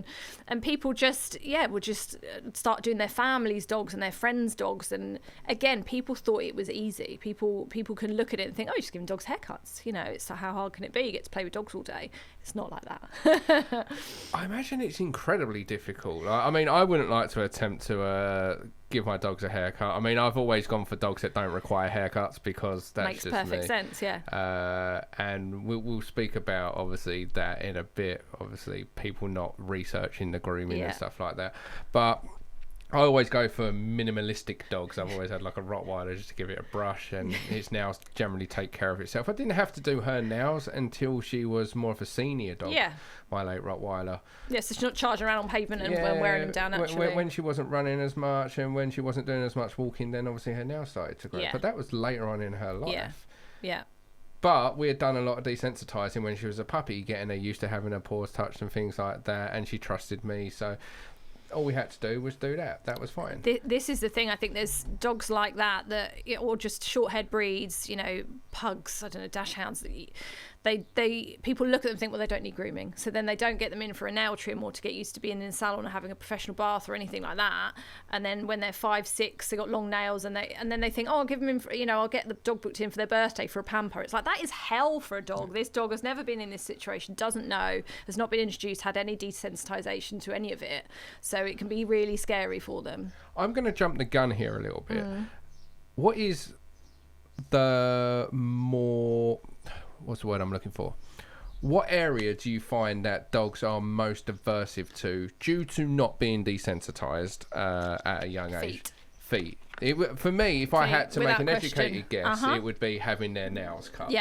and people just would just start doing their family's dogs and their friends' dogs, and again, people thought it was easy. People can look at it and think, just giving dogs haircuts. You know, it's how hard can it be? You get to play with dogs all day. It's not like that. I imagine it's incredibly difficult. I mean, I wouldn't like to attempt to give my dogs a haircut. I mean, I've always gone for dogs that don't require haircuts because that makes perfect sense. Yeah. And we'll speak about obviously that in a bit. Obviously, people not researching the grooming and stuff like that, but I always go for minimalistic dogs. I've always had like a Rottweiler just to give it a brush, and its nails generally take care of itself. I didn't have to do her nails until she was more of a senior dog. Yeah. My late Rottweiler. Yeah, so she's not charging around on pavement and wearing them down actually. When she wasn't running as much and when she wasn't doing as much walking, then obviously her nails started to grow. Yeah. But that was later on in her life. Yeah. But we had done a lot of desensitizing when she was a puppy, getting her used to having her paws touched and things like that, and she trusted me, so all we had to do was do that. That was fine. This is the thing. I think there's dogs like that, or just short haired breeds, you know, pugs, I don't know, dachshunds. People look at them and think, well, they don't need grooming. So then they don't get them in for a nail trim or to get used to being in a salon or having a professional bath or anything like that. And then when they're 5, 6, they got long nails, and then they think, I'll give them in for, I'll get the dog booked in for their birthday for a pamper. It's like, that is hell for a dog. This dog has never been in this situation, doesn't know, has not been introduced, had any desensitization to any of it. So it can be really scary for them. I'm going to jump the gun here a little bit. What is the more... what's the word I'm looking for? What area do you find that dogs are most aversive to due to not being desensitized at a young age? Feet. For me, if I had to make an educated guess, it would be having their nails cut.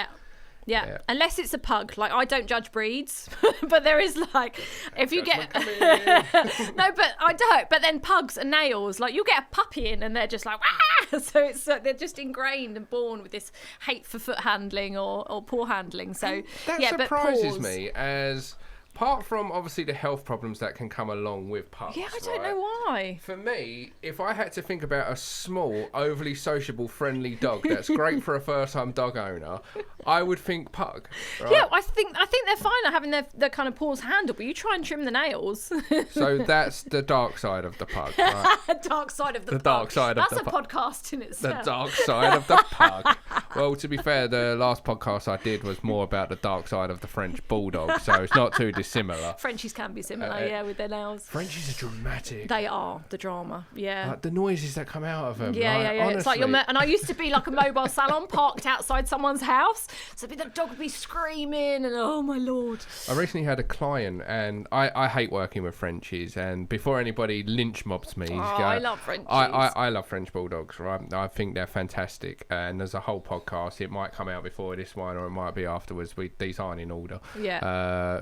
Yeah, unless it's a pug. Like, I don't judge breeds, but there is like, if you get no, but I don't. But then pugs and nails, like you'll get a puppy in and they're just like, wah! So it's they're just ingrained and born with this hate for foot handling or paw handling. So that surprises me, as apart from obviously the health problems that can come along with pups. Yeah, I don't know why. For me, if I had to think about a small, overly sociable, friendly dog that's great for a first-time dog owner, I would think pug. Right? Yeah, I think they're fine at having their kind of paws handled, but you try and trim the nails. So that's the dark side of the pug, right? Dark side of the pug. Dark side of the pug. That's a podcast in itself. The dark side of the pug. Well, to be fair, the last podcast I did was more about the dark side of the French bulldog, so it's not too dissimilar. Frenchies can be similar, with their nails. Frenchies are dramatic. They are, the drama, Like the noises that come out of them. Yeah. Honestly. It's like and I used to be like a mobile salon parked outside someone's house, so the dog would be screaming, and oh my lord. I recently had a client, and I hate working with Frenchies, and before anybody lynch mobs me, I love Frenchies. I love French bulldogs, right? I think they're fantastic, and there's a whole podcast. It might come out before this one, or it might be afterwards. These aren't in order.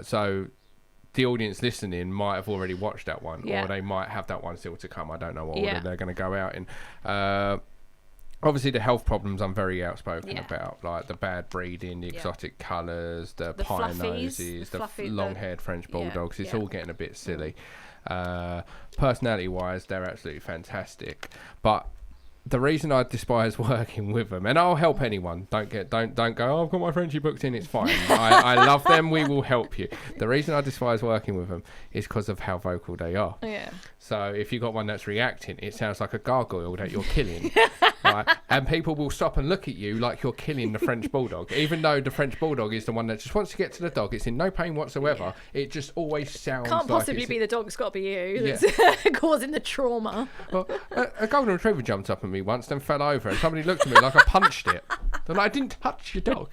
So the audience listening might have already watched that one, or they might have that one still to come. I don't know what order they're going to go out in. obviously the health problems I'm very outspoken about, like the bad breeding, the exotic colours, the pie noses, the long-haired French bulldogs. It's all getting a bit silly. Personality-wise, they're absolutely fantastic, but the reason I despise working with them, and I'll help anyone. Don't go, oh, I've got my Frenchie booked in, it's fine. I love them, we will help you. The reason I despise working with them is because of how vocal they are. Yeah. So if you've got one that's reacting, it sounds like a gargoyle that you're killing. Right? And people will stop and look at you like you're killing the French bulldog, even though the French bulldog is the one that just wants to get to the dog. It's in no pain whatsoever. It just always sounds Can't possibly be the dog, it's got to be you that's causing the trauma. Well, a golden retriever jumped up at me once, then fell over, and somebody looked at me like I punched it. They're like, I didn't touch your dog.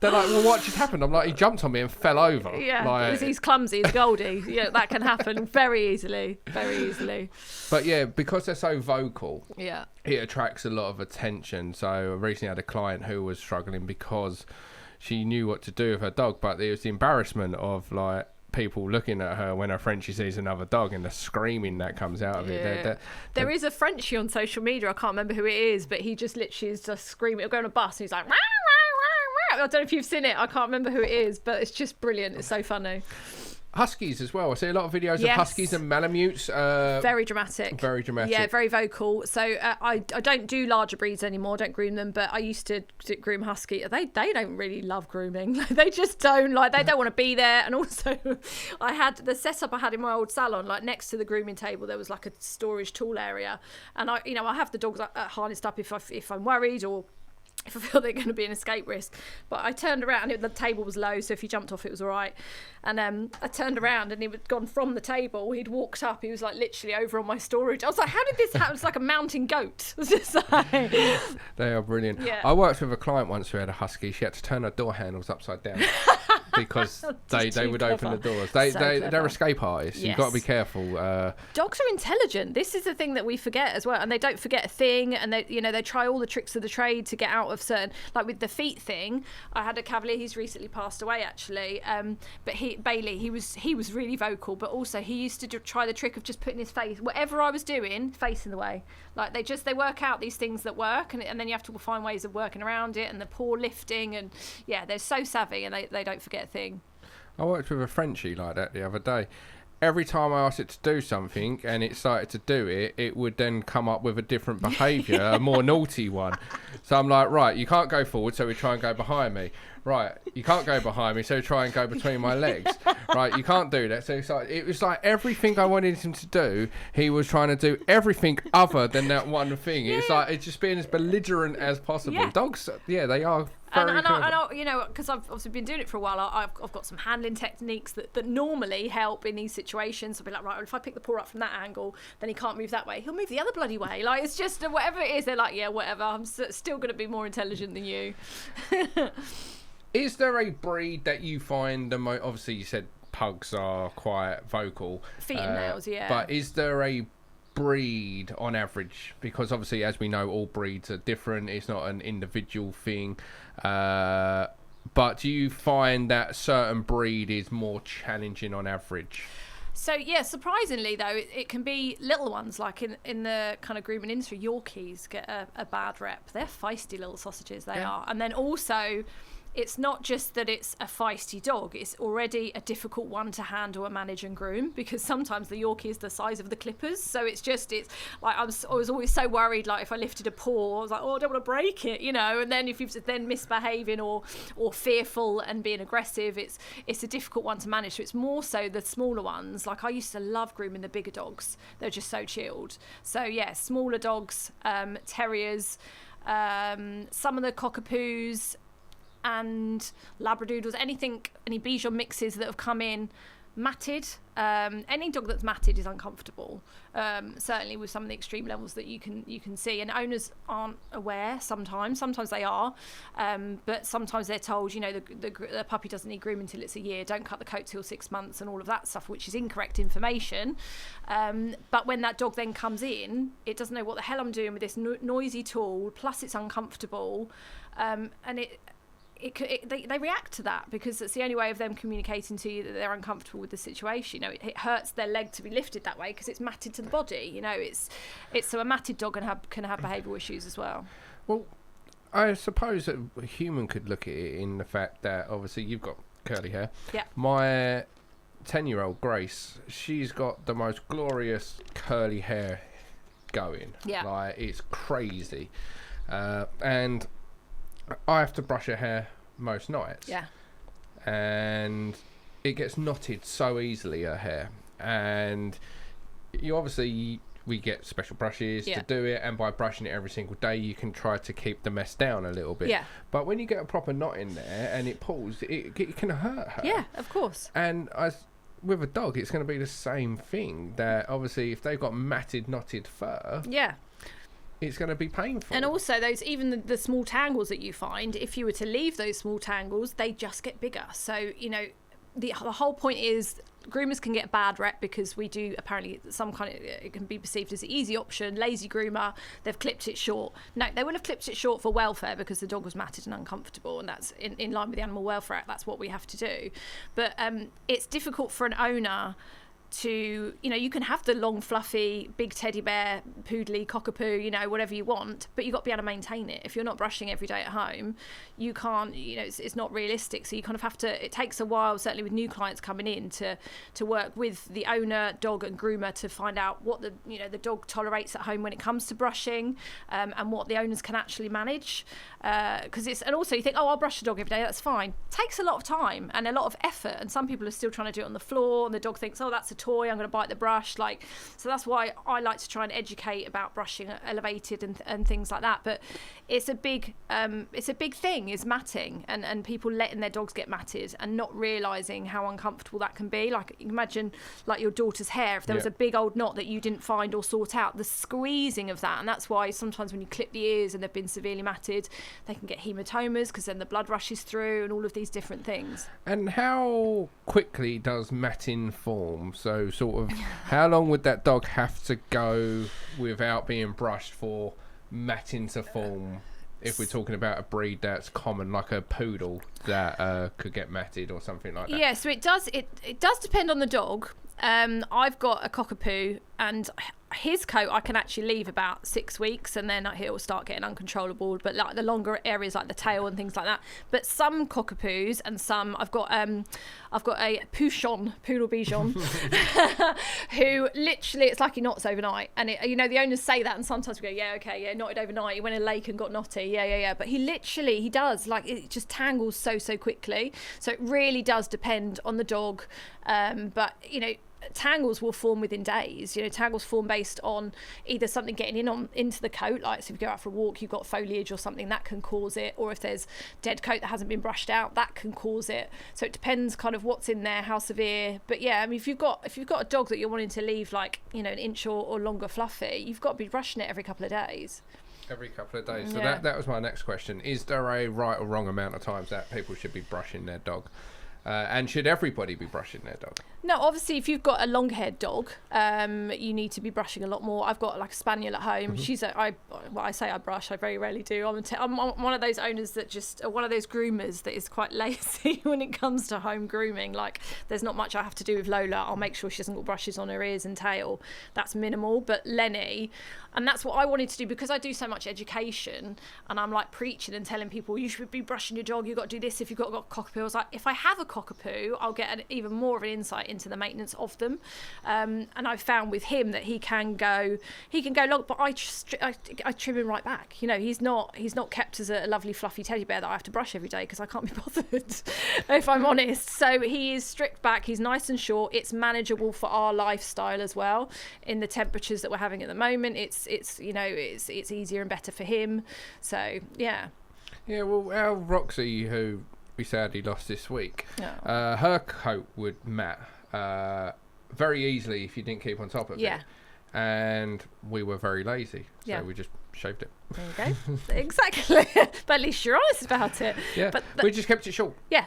They're like, well, what just happened? I'm like, he jumped on me and fell over. Yeah, like, he's clumsy, he's Goldie. Yeah, that can happen very easily. But yeah, because they're so vocal, it attracts a lot of attention. So I recently had a client who was struggling because she knew what to do with her dog, but there was the embarrassment of like people looking at her when her Frenchie sees another dog and the screaming that comes out of it. There is a Frenchie on social media, I can't remember who it is, but he just literally is just screaming. He'll go on a bus and he's like, rah, rah, rah, rah. I don't know if you've seen it, I can't remember who it is, but it's just brilliant. It's so funny. Huskies as well. I see a lot of videos of huskies and malamutes. Very dramatic. Yeah, very vocal. So I don't do larger breeds anymore. Don't groom them. But I used to groom husky. They don't really love grooming. They just don't They don't want to be there. And also, I had the setup I had in my old salon. Like next to the grooming table, there was like a storage tool area. And I have the dogs harnessed up if I'm worried or if I feel they're going to be an escape risk. But I turned around and the table was low, so if he jumped off it was all right. And I turned around and he had gone from the table, he'd walked up, he was like literally over on my storage. I was like, how did this happen? It's like a mountain goat. It was just like... They are brilliant. I worked with a client once who had a husky. She had to turn her door handles upside down because they would open the doors. They're escape artists. You've got to be careful. Dogs are intelligent. This is the thing that we forget as well, and they don't forget a thing, and they try all the tricks of the trade to get out of certain, like with the feet thing. I had a Cavalier, he's recently passed away actually, but Bailey, he was really vocal, but also he used to try the trick of just putting his face, whatever I was doing, face in the way. Like they work out these things that work, and then you have to find ways of working around it, and the paw lifting, and they're so savvy, and they don't forget a thing. I worked with a Frenchie like that the other day. Every time I asked it to do something and it started to do it, it would then come up with a different behaviour, a more naughty one. So I'm like, right, you can't go forward, so we try and go behind me. Right, you can't go behind me, so we try and go between my legs. Right, you can't do that. So it was like everything I wanted him to do, he was trying to do everything other than that one thing. It's like, it's just being as belligerent as possible. Dogs, they are... And because I've obviously been doing it for a while, I've got some handling techniques that normally help in these situations. I'll be like, right, well, if I pick the paw up from that angle, then he can't move that way. He'll move the other bloody way. Like, it's just whatever it is. They're like, yeah, whatever. I'm still going to be more intelligent than you. Is there a breed that you find the most? Obviously, you said pugs are quite vocal. Feet and nails, yeah. But is there a breed on average, because obviously as we know all breeds are different, it's not an individual thing, but do you find that a certain breed is more challenging on average? So yeah, surprisingly though, it can be little ones, like in the kind of grooming industry. Yorkies get a bad rep. They're feisty little sausages, they are. And then also, it's not just that it's a feisty dog, it's already a difficult one to handle and manage and groom, because sometimes the Yorkie is the size of the clippers. So it's like I was always so worried, like if I lifted a paw, I was like, oh, I don't want to break it, and then if you've then misbehaving or fearful and being aggressive, it's a difficult one to manage. So it's more so the smaller ones. Like I used to love grooming the bigger dogs. They're just so chilled. So yeah, smaller dogs, terriers, some of the cockapoos, and labradoodles, any Bichon mixes that have come in matted. Any dog that's matted is uncomfortable, certainly with some of the extreme levels that you can see, and owners aren't aware sometimes they are, but sometimes they're told, the puppy doesn't need grooming until it's a year, don't cut the coat till 6 months, and all of that stuff, which is incorrect information. But when that dog then comes in, it doesn't know what the hell I'm doing with this noisy tool, plus it's uncomfortable, and they react to that because it's the only way of them communicating to you that they're uncomfortable with the situation. You know, it hurts their leg to be lifted that way because it's matted to the body. You know, it's so a matted dog can have behavioural issues as well. Well, I suppose that a human could look at it in the fact that obviously you've got curly hair. Yeah. My 10-year-old Grace, she's got the most glorious curly hair going. Yeah. Like, it's crazy. And I have to brush her hair most nights. Yeah. And it gets knotted so easily, her hair. And we get special brushes to do it, and by brushing it every single day you can try to keep the mess down a little bit. But when you get a proper knot in there and it pulls, it can hurt her. Yeah, of course. And with a dog it's going to be the same thing, that obviously if they've got matted, knotted fur, it's going to be painful. And also those, even the small tangles that you find, if you were to leave those small tangles, they just get bigger. So, you know, the whole point is groomers can get a bad rep because we do apparently it can be perceived as an easy option, lazy groomer, they've clipped it short. No, they wouldn't have clipped it short for welfare because the dog was matted and uncomfortable, and that's in line with the Animal Welfare Act. That's what we have to do. But it's difficult for an owner to, you know, you can have the long fluffy big teddy bear, poodly, cockapoo, you know, whatever you want, but you've got to be able to maintain it. If you're not brushing every day at home, you can't, you know, it's not realistic. So you kind of have to, it takes a while, certainly with new clients coming in, to work with the owner, dog and groomer to find out what the dog tolerates at home when it comes to brushing, and what the owners can actually manage, because and also you think, oh, I'll brush the dog every day, that's fine. It takes a lot of time and a lot of effort, and some people are still trying to do it on the floor, and the dog thinks, oh, that's a toy, I'm going to bite the brush. So that's why I like to try and educate about brushing elevated and things like that. But it's a big thing, is matting, and people letting their dogs get matted and not realising how uncomfortable that can be. Like, imagine like your daughter's hair, if there was a big old knot that you didn't find or sort out, the squeezing of that. And that's why sometimes when you clip the ears and they've been severely matted, they can get hematomas because then the blood rushes through and all of these different things. And how quickly does matting form? So sort of how long would that dog have to go without being brushed for matting to form, if we're talking about a breed that's common, like a poodle that could get matted or something like that? Yeah, so it does depend on the dog. I've got a cockapoo, and his coat I can actually leave about 6 weeks, and then he'll start getting uncontrollable. But like the longer areas, like the tail and things like that. But some cockapoos and some, I've got a Pouchon, Poodle Bichon, who literally, it's like he knots overnight. And you know, the owners say that, and sometimes we go, knotted overnight. He went in a lake and got knotty, yeah. But he does, like, it just tangles so quickly. So it really does depend on the dog. But you know, tangles will form within days. You know, tangles form based on either something getting into the coat, like so if you go out for a walk, you've got foliage or something that can cause it, or if there's dead coat that hasn't been brushed out, that can cause it. So it depends kind of what's in there, how severe. But yeah, I mean, if you've got a dog that you're wanting to leave, like, you know, an inch or longer fluffy, you've got to be brushing it every couple of days. Every couple of days. So that was my next question. Is there a right or wrong amount of times that people should be brushing their dog? And should everybody be brushing their dog? No, obviously, if you've got a long-haired dog, you need to be brushing a lot more. I've got like a spaniel at home. Mm-hmm. I say I brush. I very rarely do. I'm one of those owners that one of those groomers that is quite lazy when it comes to home grooming. Like, there's not much I have to do with Lola. I'll make sure she hasn't got brushes on her ears and tail. That's minimal. But Lenny, and that's what I wanted to do, because I do so much education, and I'm like preaching and telling people you should be brushing your dog. You've got to do this if you've got a cockapoo. I was like, if I have a cockapoo, I'll get even more of an insight into the maintenance of them, and I've found with him that he can go long, but I trim him right back. You know, he's not kept as a lovely fluffy teddy bear that I have to brush every day, because I can't be bothered if I'm honest. So he is stripped back, he's nice and short. It's manageable for our lifestyle as well, in the temperatures that we're having at the moment. It's easier and better for him. So yeah, well, our Roxy, who we sadly lost this week, her coat would mat very easily if you didn't keep on top of it. And we were very lazy, so we just shaved it. There you go. Exactly. But at least you're honest about it. Yeah. But we just kept it short. Yeah,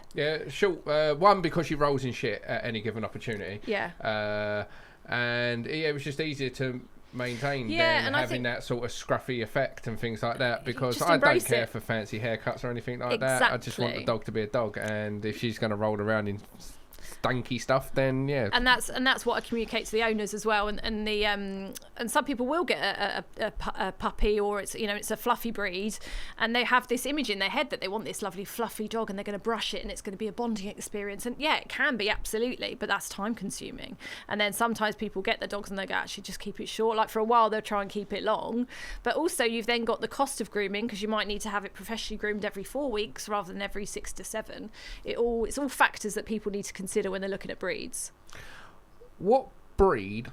short. One, because she rolls in shit at any given opportunity. Yeah. And it was just easier to maintained than having that sort of scruffy effect and things like that, because I don't care for fancy haircuts or anything like that. I just want the dog to be a dog, and if she's going to roll around in stanky stuff, then and that's what I communicate to the owners as well, and the and some people will get a puppy, or it's it's a fluffy breed, and they have this image in their head that they want this lovely fluffy dog and they're going to brush it and it's going to be a bonding experience, and it can be, absolutely, but that's time consuming. And then sometimes people get the dogs and they go, actually just keep it short. Like for a while they'll try and keep it long, but also you've then got the cost of grooming, because you might need to have it professionally groomed every 4 weeks rather than every 6 to 7. It's all factors that people need to consider when they're looking at breeds. What breed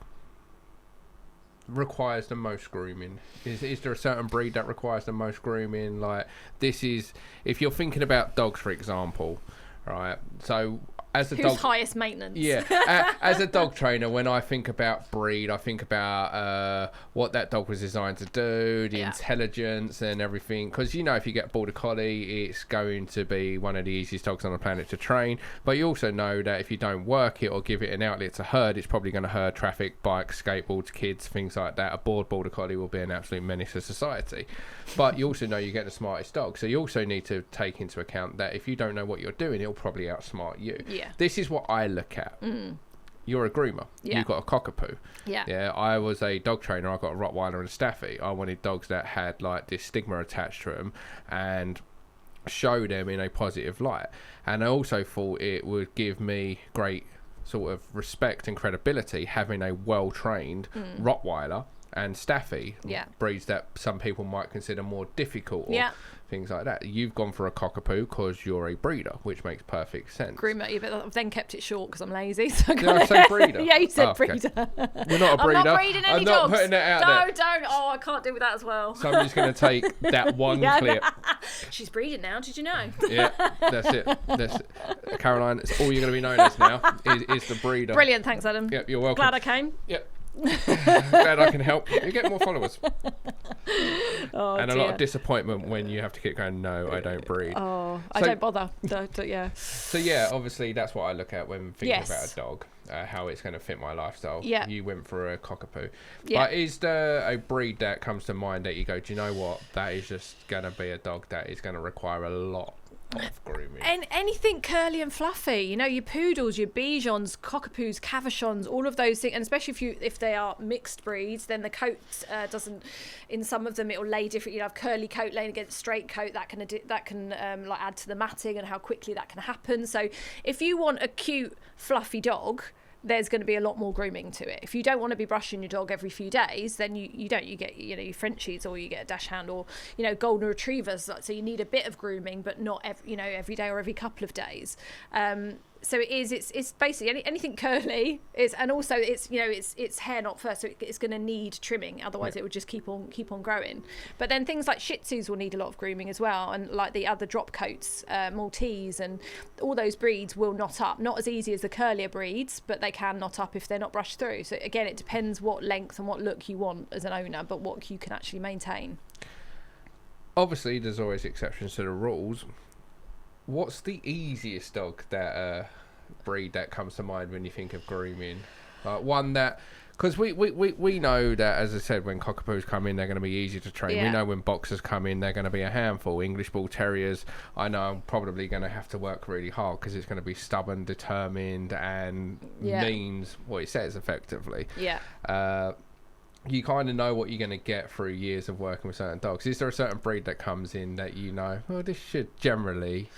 requires the most grooming? Is there a certain breed that requires the most grooming? Like, this is, if you're thinking about dogs, for example, right? So as a Who's highest maintenance? Yeah, as a dog trainer, when I think about breed, I think about what that dog was designed to do, the intelligence and everything. Because if you get a border collie, it's going to be one of the easiest dogs on the planet to train. But you also know that if you don't work it or give it an outlet to herd, it's probably going to herd traffic, bikes, skateboards, kids, things like that. A bored border collie will be an absolute menace to society. But you also know you get the smartest dog. So you also need to take into account that if you don't know what you're doing, it'll probably outsmart you. Yeah. This is what I look at. You're a groomer. You've got a cockapoo. Yeah. I was a dog trainer. I got a Rottweiler and a Staffy. I wanted dogs that had like this stigma attached to them and show them in a positive light. And I also thought it would give me great sort of respect and credibility having a well-trained Rottweiler and Staffy, breeds that some people might consider more difficult, or things like that. You've gone for a cockapoo because you're a breeder, which makes perfect sense. Groomer, but I've then kept it short because I'm lazy. So Did I say breeder? Yeah, you said breeder. We're not a breeder. I'm not breeding any dogs. I'm not putting that out there. Don't. Oh, I can't do with that as well. Somebody's going to take that one clip. She's breeding now, did you know? Yeah, that's it. Caroline, it's all you're going to be known as now, is the breeder. Brilliant, thanks Adam. Yep, you're welcome. Glad I came. Yep. Glad I can help. You get more followers. And a lot of disappointment when you have to keep going, no, I don't breed. I don't bother. Yeah. So yeah, obviously that's what I look at when thinking about a dog, how it's going to fit my lifestyle. Yeah. You went for a cockapoo. Yeah. But is there a breed that comes to mind that you go, do you know what? That is just going to be a dog that is going to require a lot of grooming. And anything curly and fluffy, your poodles, your Bijons, cockapoos, Cavachons, all of those things. And especially if they are mixed breeds, then the coat doesn't. In some of them, it will lay different. You have curly coat laying against straight coat. That can like add to the matting and how quickly that can happen. So if you want a cute fluffy dog, there's going to be a lot more grooming to it. If you don't want to be brushing your dog every few days, then you get your Frenchies, or you get a Dachshund, or golden retrievers. So you need a bit of grooming, but not every day or every couple of days. So it's basically anything curly is, and also it's hair, not fur, so it's going to need trimming, otherwise it would just keep on growing. But then things like Shih Tzus will need a lot of grooming as well, and like the other drop coats, Maltese, and all those breeds will knot up, not as easy as the curlier breeds, but they can knot up if they're not brushed through. So again, it depends what length and what look you want as an owner, but what you can actually maintain. Obviously there's always exceptions to the rules. What's the easiest dog that breed that comes to mind when you think of grooming? One that, because we know that, as I said, when cockapoos come in, they're going to be easy to train. We know when boxers come in, they're going to be a handful. English Bull Terriers, I know I'm probably going to have to work really hard because it's going to be stubborn, determined, and means what it says effectively. Yeah. You kind of know what you're going to get through years of working with certain dogs. Is there a certain breed that comes in that well, this should generally...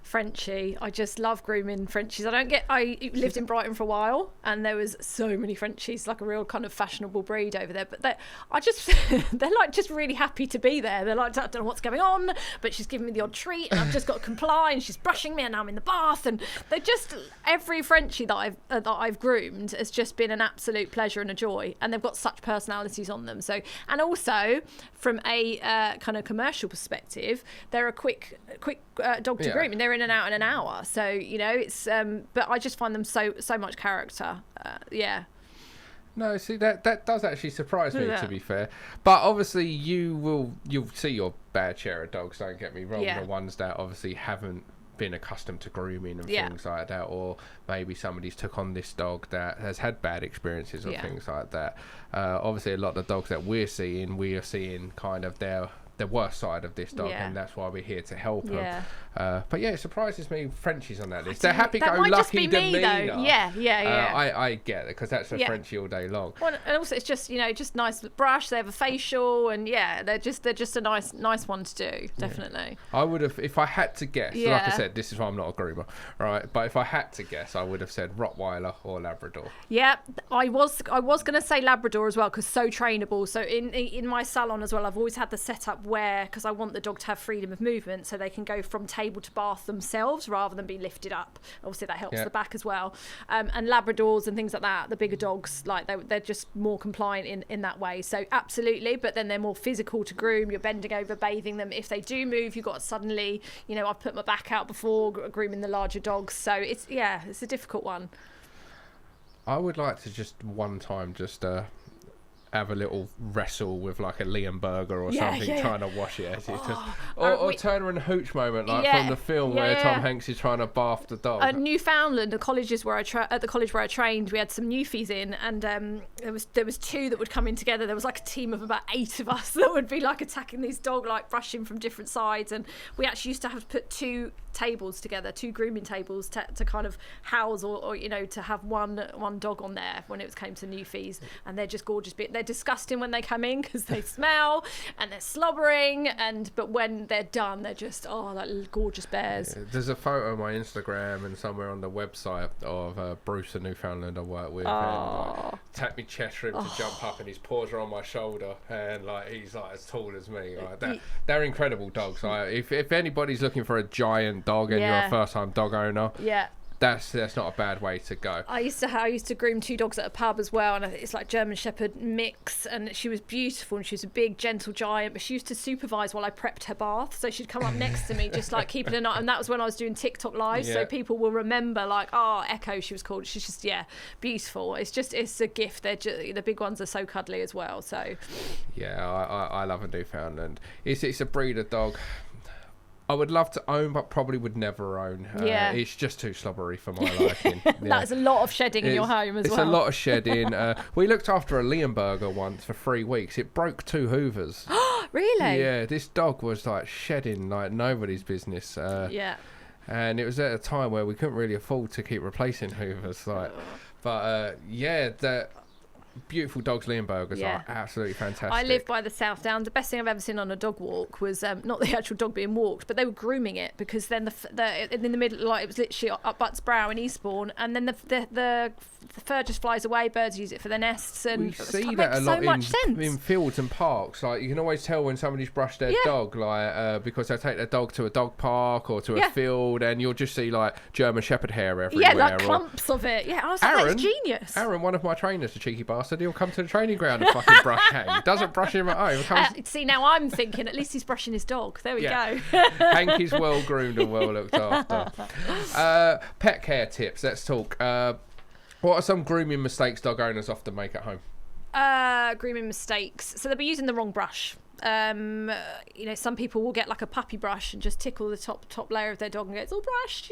Frenchie. I just love grooming Frenchies. I lived in Brighton for a while, and there was so many Frenchies, like a real kind of fashionable breed over there. But they're like just really happy to be there. They're like, I don't know what's going on, but she's giving me the odd treat, and I've just got to comply, and she's brushing me, and now I'm in the bath, and they're just, every Frenchie that I've groomed has just been an absolute pleasure and a joy, and they've got such personalities on them. So, and also from a kind of commercial perspective, they're a quick dog to groom, and they're in and out in an hour. So it's but I just find them so much character. No, see that does actually surprise me, to be fair. But obviously you'll see your bad share of dogs, don't get me wrong. The ones that obviously haven't been accustomed to grooming and things like that, or maybe somebody's took on this dog that has had bad experiences or things like that. Obviously, a lot of the dogs that we are seeing kind of the worst side of this dog, and that's why we're here to help them. But yeah, it surprises me Frenchie's on that list. They're happy-go-lucky demeanour. I get it, because that's a Frenchie all day long. Well, and also it's just, you know, just nice brush. They have a facial, and they're just a nice one to do, definitely. I would have, if I had to guess, like I said, this is why I'm not a groomer, right? But if I had to guess, I would have said Rottweiler or Labrador. Yeah, I was going to say Labrador as well, because so trainable. So in my salon as well, I've always had the setup where, because I want the dog to have freedom of movement, so they can go from table to bath themselves rather than be lifted up. Obviously that helps the back as well. And Labradors and things like that, the bigger dogs, like they're just more compliant in that way. So absolutely, but then they're more physical to groom. You're bending over, bathing them. If they do move, you've got to suddenly, you know, I've put my back out before grooming the larger dogs. So it's a difficult one. I would like to just one time have a little wrestle with like a Liam Burger or something, trying to wash it. Or Turner and Hooch moment, like from the film where Tom Hanks is trying to bath the dog. At Newfoundland, at the college where I trained, we had some newfies in, and there was two that would come in together. There was like a team of about 8 of us that would be like attacking these dog, like brushing from different sides, and we actually used to have to put 2 tables together, 2 grooming tables to kind of house or you know, to have one dog on there when it came to newfies. And they're just gorgeous. They're disgusting when they come in because they smell and they're slobbering, but when they're done, they're just like gorgeous bears. There's a photo on my Instagram and somewhere on the website of Bruce, a Newfoundland I work with, and like, tap me chest for him to jump up, and his paws are on my shoulder, and like he's like as tall as me. Like, they're incredible dogs. If anybody's looking for a giant dog and you're a first time dog owner, that's not a bad way to go. I used to groom 2 dogs at a pub as well, and it's like German Shepherd mix, and she was beautiful, and she was a big gentle giant, but she used to supervise while I prepped her bath, so she'd come up next to me just like keeping an eye, and that was when I was doing TikTok live, so people will remember like, Echo she was called. She's just beautiful. It's a gift. The big ones are so cuddly as well. So I love a Newfoundland. It's a breeder dog I would love to own, but probably would never own. It's just too slobbery for my liking. That's a lot of shedding in your home as well. It's a lot of shedding. We looked after a Leonberger once for 3 weeks. It broke 2 hoovers. Really? Yeah, this dog was like shedding like nobody's business. And it was at a time where we couldn't really afford to keep replacing hoovers. The beautiful dogs. Leonbergers are absolutely fantastic. I live by the South Downs. The best thing I've ever seen on a dog walk was not the actual dog being walked, but they were grooming it, because then in the middle, like it was literally up Butts Brow in Eastbourne, and then the fur just flies away. Birds use it for their nests, and we see that a lot in fields and parks. Like you can always tell when somebody's brushed their dog, like because they take their dog to a dog park or to a field, and you'll just see like German Shepherd hair everywhere. Yeah, like clumps of it. Yeah, I was like, that's genius. Aaron, one of my trainers, the cheeky bastard, he'll come to the training ground and fucking brush Hank. Doesn't brush him at home. See, now I'm thinking at least he's brushing his dog. There we go. Hank is well groomed and well looked after. Pet care tips. Let's talk. What are some grooming mistakes dog owners often make at home? Grooming mistakes. So they'll be using the wrong brush. Some people will get like a puppy brush and just tickle the top layer of their dog and go, it's all brushed,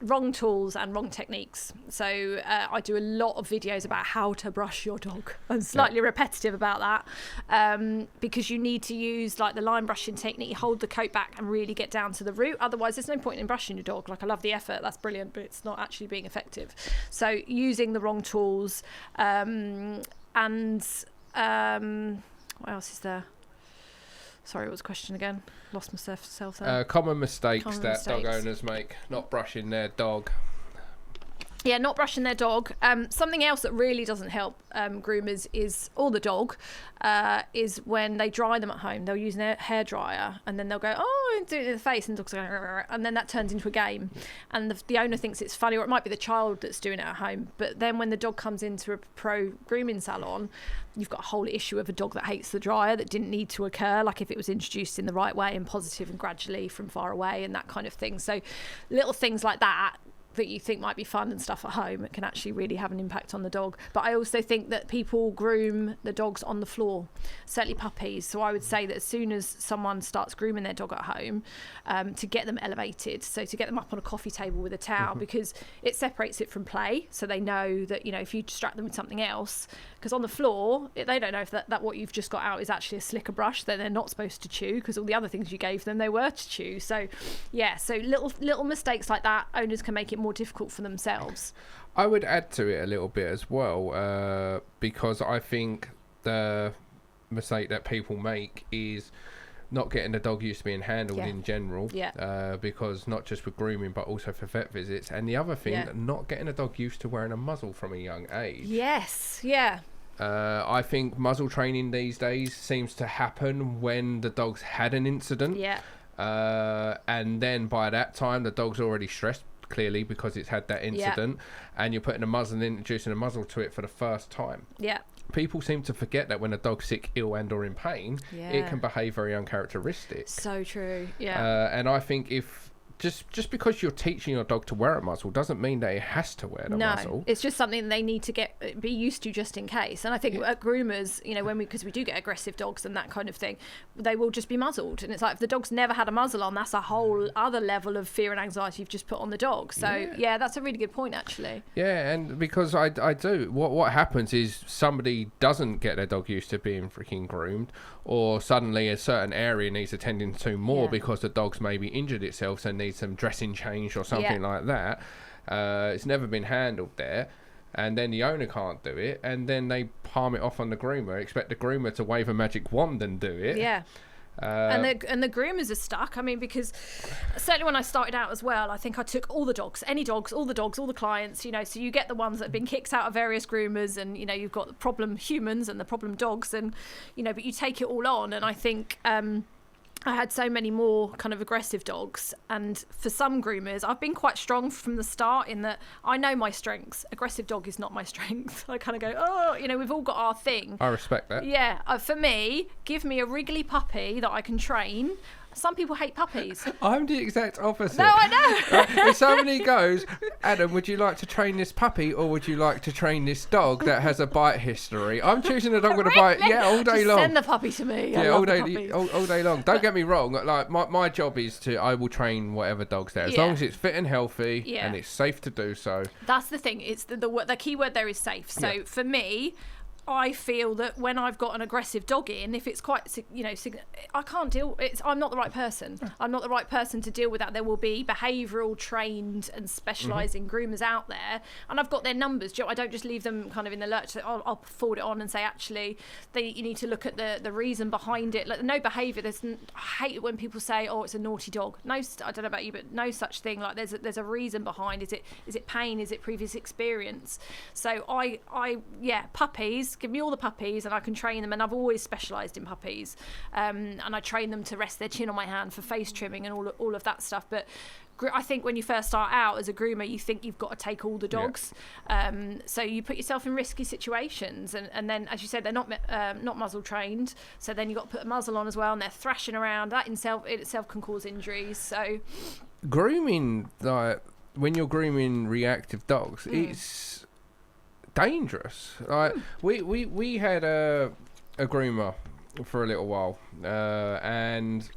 wrong tools and wrong techniques. So I do a lot of videos about how to brush your dog. I'm slightly repetitive about that, because you need to use like the line brushing technique, hold the coat back and really get down to the root. Otherwise there's no point in brushing your dog. Like, I love the effort, that's brilliant, but it's not actually being effective. So using the wrong tools, what else is there? Sorry, what was the question again? Lost myself there. Common mistakes that dog owners make. Not brushing their dog. Yeah, not brushing their dog. Something else that really doesn't help groomers or the dog is when they dry them at home. They'll use their hair dryer and then they'll go, and do it in the face, and the dog's going, and then that turns into a game. And the owner thinks it's funny, or it might be the child that's doing it at home. But then when the dog comes into a pro grooming salon, you've got a whole issue of a dog that hates the dryer that didn't need to occur, like if it was introduced in the right way and positive and gradually from far away and that kind of thing. So little things like that that you think might be fun and stuff at home, it can actually really have an impact on the dog. But I also think that people groom the dogs on the floor, certainly puppies. So I would say that as soon as someone starts grooming their dog at home, to get them elevated, so to get them up on a coffee table with a towel, because it separates it from play, so they know that, you know, if you distract them with something else, because on the floor they don't know if that what you've just got out is actually a slicker brush that they're not supposed to chew, because all the other things you gave them they were to chew. So yeah, so little mistakes like that, owners can make it more difficult for themselves. I would add to it a little bit as well, because I think the mistake that people make is not getting the dog used to being handled in general, because not just with grooming but also for vet visits, and the other thing, not getting a dog used to wearing a muzzle from a young age. I think muzzle training these days seems to happen when the dog's had an incident, and then by that time the dog's already stressed, clearly, because it's had that incident, and you're putting a muzzle and introducing a muzzle to it for the first time. People seem to forget that when a dog's sick, ill and or in pain, it can behave very uncharacteristic. So true. And I think if just because you're teaching your dog to wear a muzzle doesn't mean that it has to wear the muzzle. It's just something they need to be used to just in case. And I think at groomers, you know, because we do get aggressive dogs and that kind of thing, they will just be muzzled. And it's like, if the dog's never had a muzzle on, that's a whole other level of fear and anxiety you've just put on the dog. So yeah, that's a really good point, actually. Yeah, and because I do, what happens is somebody doesn't get their dog used to being freaking groomed, or suddenly a certain area needs attending to more because the dog's maybe injured itself, so needs some dressing change or something like that. It's never been handled there, and then the owner can't do it, and then they palm it off on the groomer, expect the groomer to wave a magic wand and do it. And the groomers are stuck. I mean, because certainly when I started out as well, I think I took all the dogs, all the clients, you know, so you get the ones that have been kicked out of various groomers, and, you know, you've got the problem humans and the problem dogs, and, you know, but you take it all on. And I think I had so many more kind of aggressive dogs, and for some groomers I've been quite strong from the start in that I know my strengths. Aggressive dog is not my strength. I kind of go, oh, you know, we've all got our thing. I respect that. For me, give me a wriggly puppy that I can train. Some people hate puppies. I'm the exact opposite. No, I know. If somebody goes, Adam, would you like to train this puppy, or would you like to train this dog that has a bite history? I'm choosing a dog with a bite. Yeah, all day long. Send the puppy to me. Yeah, all day long. Don't get me wrong. Like my job is I will train whatever dog's there, as long as it's fit and healthy and it's safe to do so. That's the thing. It's the key word there is safe. So for me, I feel that when I've got an aggressive dog in, if it's quite, you know, I can't deal. I'm not the right person. I'm not the right person to deal with that. There will be behavioural trained and specialising groomers out there, and I've got their numbers. I don't just leave them kind of in the lurch. I'll forward it on and say, actually, you need to look at the reason behind it. Like, no behaviour. I hate it when people say, oh, it's a naughty dog. No, I don't know about you, but no such thing. Like, there's a reason behind. Is it pain? Is it previous experience? So puppies. Give me all the puppies and I can train them, and I've always specialised in puppies, and I train them to rest their chin on my hand for face trimming and all of that stuff. But I think when you first start out as a groomer, you think you've got to take all the dogs, so you put yourself in risky situations, and then, as you said, they're not muzzle trained, so then you've got to put a muzzle on as well, and they're thrashing around. That in itself can cause injuries. So grooming, like when you're grooming reactive dogs, it's dangerous. Like we had a groomer for a little while, and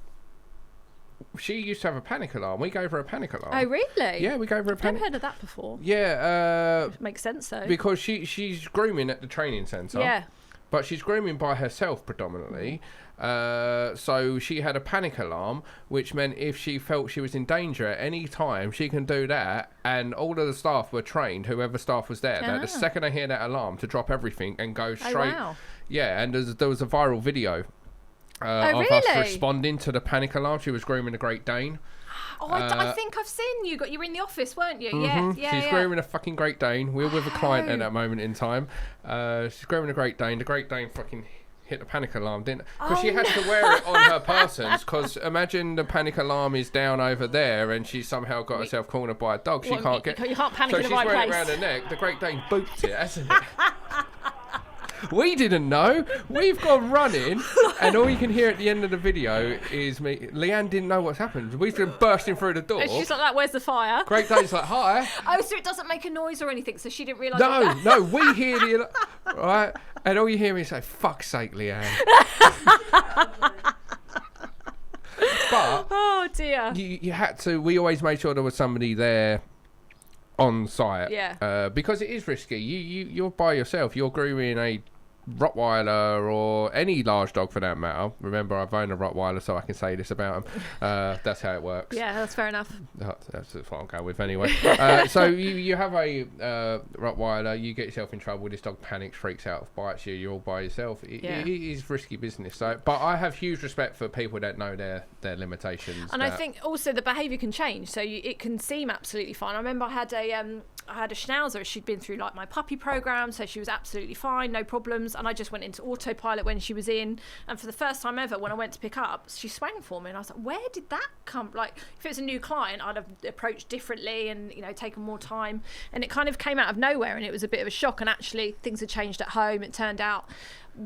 she used to have a panic alarm. We gave her a panic alarm. Oh, really? Yeah, we gave her a panic. I've never heard of that before. Yeah, makes sense though. Because she's grooming at the training centre. Yeah. But she's grooming by herself predominantly. So she had a panic alarm, which meant if she felt she was in danger at any time, she can do that. And all of the staff were trained, whoever staff was there, that the second they hear that alarm, to drop everything and go straight. Oh, wow. Yeah, and there was a viral video of us responding to the panic alarm. She was grooming a Great Dane. Oh, I think I've seen you. You were in the office, weren't you? Mm-hmm. Yeah. She's grooming a fucking Great Dane. We were with a client at that moment in time. She's grooming a Great Dane. The Great Dane fucking hit the panic alarm, didn't? Because she has to wear it on her persons. Because imagine the panic alarm is down over there, and she's somehow got herself cornered by a dog. You can't panic in the right place. So she's wearing it around her neck. The Great Dane booped it, hasn't it? We didn't know. We've gone running, and all you can hear at the end of the video is me. Leanne didn't know what's happened. We've been bursting through the door. And she's like, where's the fire? Great Dane's like, hi. Oh, so it doesn't make a noise or anything, so she didn't realise. No, we hear the right, and all you hear me say, "Fuck's sake, Leanne." But oh dear, you had to. We always made sure there was somebody there on site. Yeah. Because it is risky. You're by yourself. You're grooming a Rottweiler or any large dog for that matter. Remember, I've owned a Rottweiler, so I can say this about them. That's how it works. Yeah, that's fair enough. That's what I'll go with anyway. So you have a Rottweiler, you get yourself in trouble, this dog panics, freaks out, bites you, you're all by yourself. It is risky business. So, but I have huge respect for people that know their limitations. And I think also the behaviour can change, so it can seem absolutely fine. I remember I had a Schnauzer. She'd been through like my puppy program, so she was absolutely fine, no problems. And I just went into autopilot when she was in. And for the first time ever, when I went to pick up, she swang for me, and I was like, "Where did that come?" Like, if it was a new client, I'd have approached differently and taken more time. And it kind of came out of nowhere, and it was a bit of a shock. And actually, things had changed at home. It turned out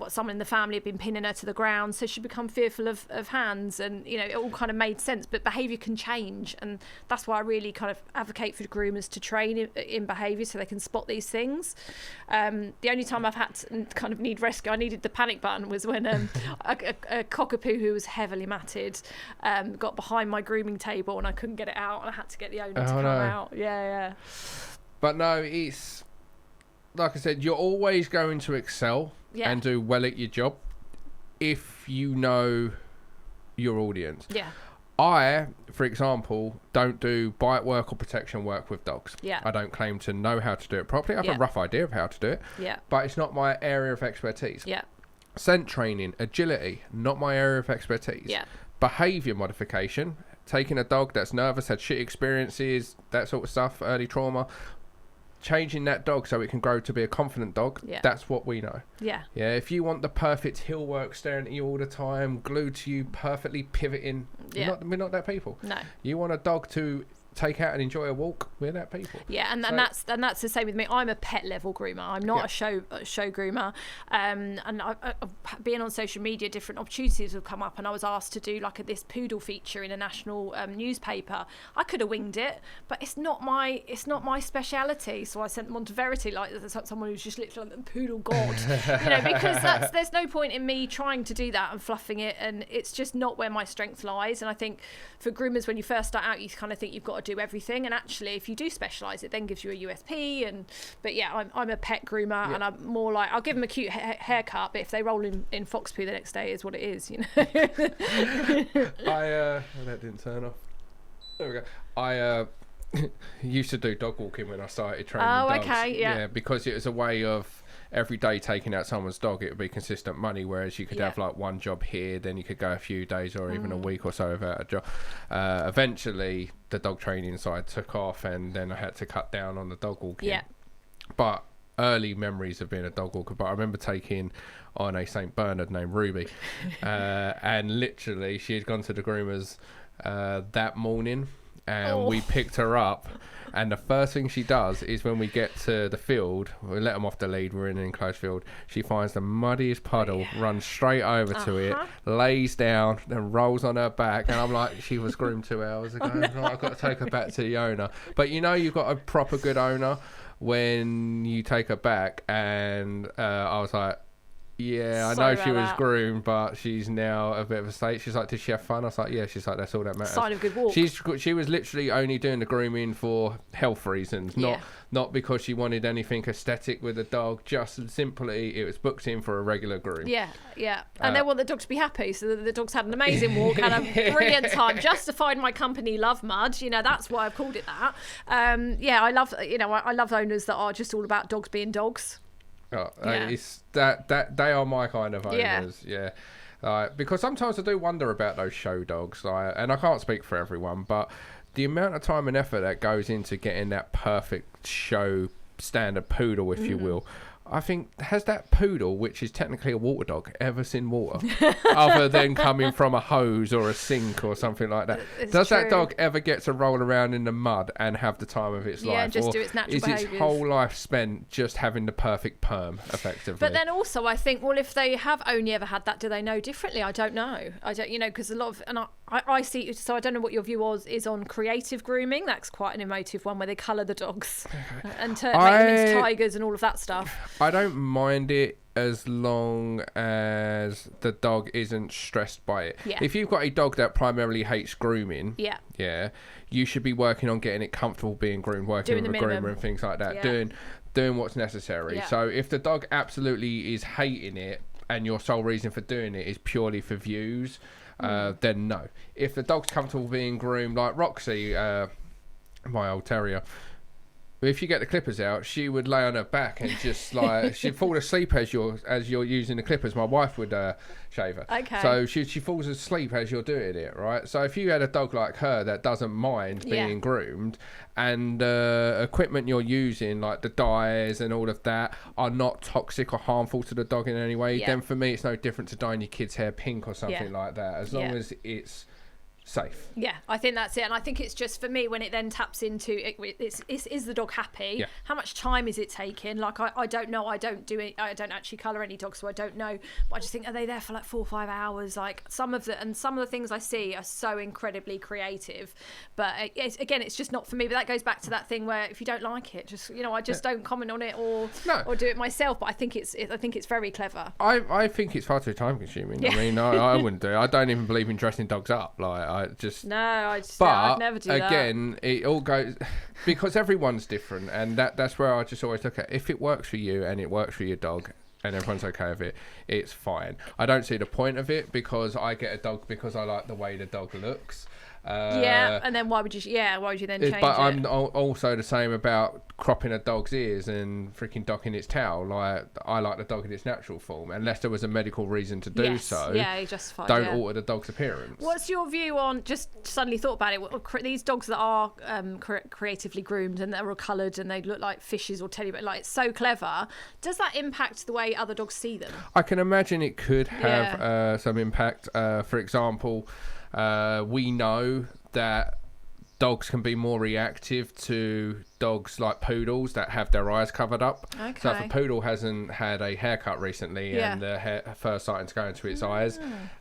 someone in the family had been pinning her to the ground, so she'd become fearful of hands, and it all kind of made sense. But behaviour can change, and that's why I really kind of advocate for groomers to train in behaviour so they can spot these things. The only time I've had to kind of need rescue, I needed the panic button, was when a cockapoo who was heavily matted got behind my grooming table, and I couldn't get it out, and I had to get the owner to come out. Yeah. But no, it's like I said, you're always going to excel and do well at your job if you know your audience. Yeah. I, for example, don't do bite work or protection work with dogs. Yeah. I don't claim to know how to do it properly. I have a rough idea of how to do it. Yeah. But it's not my area of expertise. Yeah. Scent training, agility, not my area of expertise. Yeah. Behaviour modification, taking a dog that's nervous, had shit experiences, that sort of stuff, early trauma, changing that dog so it can grow to be a confident dog. That's what we know. Yeah. If you want the perfect heel work staring at you all the time, glued to you, perfectly pivoting, we're not that people. No. You want a dog to take out and enjoy a walk, we're that people. And that's the same with me. I'm a pet level groomer. I'm not a show groomer. And being on social media, different opportunities have come up, and I was asked to do like this poodle feature in a national newspaper. I could have winged it, but it's not my speciality. So I sent them on to Verity, like someone who's just literally like the poodle god, because there's no point in me trying to do that and fluffing it, and it's just not where my strength lies. And I think for groomers, when you first start out, you kind of think you've got to do everything, and actually if you do specialise, it then gives you a USP. But I'm a pet groomer, and I'm more like, I'll give them a cute haircut, but if they roll in fox poo the next day, is what it is. That didn't turn off. There we go. I used to do dog walking when I started training dogs. Okay, yeah, because it was a way of every day taking out someone's dog. It would be consistent money, whereas you could have like one job here, then you could go a few days or even a week or so without a job. Eventually the dog training side took off, and then I had to cut down on the dog walking. But early memories of being a dog walker, but I remember taking on a St. Bernard named Ruby, and literally she had gone to the groomers that morning, and we picked her up, and the first thing she does is, when we get to the field, we let them off the lead, we're in an enclosed field, she finds the muddiest puddle, runs straight over to it, lays down, then rolls on her back, and I'm like, she was groomed 2 hours ago. I've got to take her back to the owner. But you've got a proper good owner when you take her back, and I was like, yeah, I know she was groomed, but she's now a bit of a state. She's like, did she have fun? I was like, yeah. She's like, that's all that matters. Sign of good walk. She was literally only doing the grooming for health reasons, not because she wanted anything aesthetic with the dog. Just simply, it was booked in for a regular groom. Yeah. And they want the dog to be happy, so the dog's had an amazing walk, had a brilliant time, justified my company LoveMud. That's why I've called it that. I love owners that are just all about dogs being dogs. It's that they are my kind of owners. Because sometimes I do wonder about those show dogs, and I can't speak for everyone, but the amount of time and effort that goes into getting that perfect show standard poodle, if you will, I think, has that poodle, which is technically a water dog, ever seen water? Other than coming from a hose or a sink or something like that. Does that dog ever get to roll around in the mud and have the time of its life? Yeah, just do its natural behaviours. Is its whole life spent just having the perfect perm, effectively? But then also, I think, well, if they have only ever had that, do they know differently? I don't know. Because a lot of, and I see, so I don't know what your view is on creative grooming. That's quite an emotive one where they colour the dogs and make them into tigers and all of that stuff. I don't mind it as long as the dog isn't stressed by it. Yeah. If you've got a dog that primarily hates grooming, you should be working on getting it comfortable being groomed, working with a groomer and things like that, doing what's necessary. Yeah. So if the dog absolutely is hating it and your sole reason for doing it is purely for views, then no. If the dog's comfortable being groomed, like Roxy, my old terrier, if you get the clippers out, she would lay on her back and just like she'd fall asleep as you're using the clippers. My wife would shave her. Okay. So she falls asleep as you're doing it, right? So if you had a dog like her that doesn't mind being groomed, and equipment you're using like the dyes and all of that are not toxic or harmful to the dog in any way, then for me it's no different to dyeing your kid's hair pink or something like that. As long as it's safe. Yeah, I think that's it. And I think it's just, for me, when it then taps into is the dog happy? How much time is it taking? Like, I don't know. I don't actually colour any dogs, so I don't know. But I just think, are they there for like 4 or 5 hours? Like, some of the things I see are so incredibly creative. But it's just not for me. But that goes back to that thing where if you don't like it, just, I just don't comment on it or do it myself. But I think it's very clever. I think it's far too time consuming. Yeah. I mean, I wouldn't do it. I don't even believe in dressing dogs up. Like, I'd never do that. But again, it all goes because everyone's different, and that's where I just always look at, if it works for you and it works for your dog and everyone's okay with it, it's fine. I don't see the point of it because I get a dog because I like the way the dog looks. And then why would you then change it? But I'm also the same about cropping a dog's ears and freaking docking its tail. Like, I like the dog in its natural form, unless there was a medical reason to do so. Yeah, justified. Don't alter the dog's appearance. What's your view on, just suddenly thought about it, these dogs that are creatively groomed and they're all coloured and they look like fishes or teddy bears, like, it's so clever. Does that impact the way other dogs see them? I can imagine it could have some impact. For example, we know that dogs can be more reactive to dogs like poodles that have their eyes covered up. Okay. So if a poodle hasn't had a haircut recently and the fur starting to go into its eyes,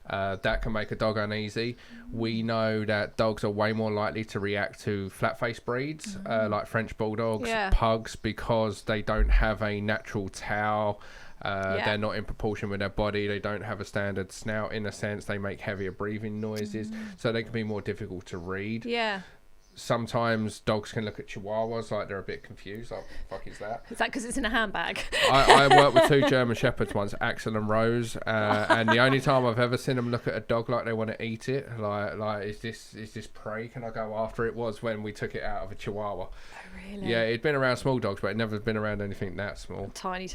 that can make a dog uneasy. We know that dogs are way more likely to react to flat-faced breeds, like French bulldogs, pugs, because they don't have a natural tail. They're not in proportion with their body. They don't have a standard snout in a sense. They make heavier breathing noises, so they can be more difficult to read. Yeah. Sometimes dogs can look at chihuahuas like they're a bit confused. Like, what the fuck is that? Is that because it's in a handbag? I worked with 2 German Shepherds once, Axel and Rose, and the only time I've ever seen them look at a dog like they want to eat it, like is this prey? Can I go after it? Was when we took it out of a chihuahua. Oh, really? Yeah, it'd been around small dogs, but it never been around anything that small. Tiny.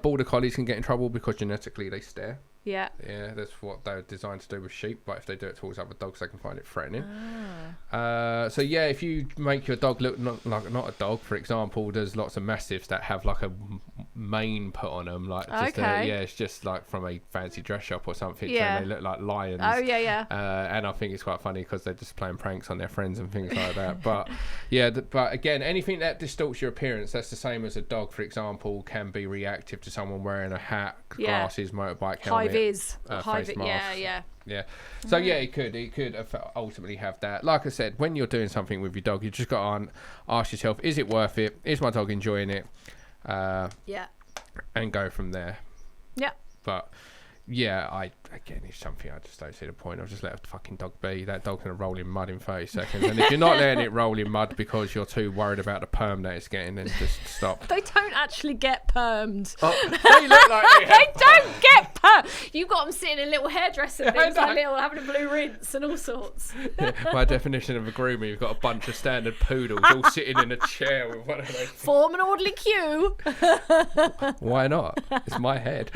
Border collies can get in trouble because genetically they stare. Yeah, that's what they're designed to do with sheep, but if they do it towards other dogs, they can find it threatening. So if you make your dog look not a dog, for example, there's lots of mastiffs that have like a mane put on them, like just it's just like from a fancy dress shop or something. Yeah, so they look like lions. Oh yeah. And I think it's quite funny because they're just playing pranks on their friends and things like that. But but again, anything that distorts your appearance, that's the same as a dog, for example, can be reactive to someone wearing a hat, glasses, motorbike helmet. Face mask. Yeah. So it could ultimately have that. Like I said, when you're doing something with your dog, you just got to ask yourself, is it worth it? Is my dog enjoying it? And go from there. Yeah. But it's something I just don't see the point. I'll just let a fucking dog be. That dog's gonna roll in mud in 30 seconds. And if you're not letting it roll in mud because you're too worried about the perm that it's getting, then just stop. They don't actually get permed. They look like they don't get permed. You've got them sitting in little hairdresser things, having a blue rinse and all sorts. My definition of a groomer, you've got a bunch of standard poodles all sitting in a chair with one of those. Form an orderly queue. Why not? It's my head.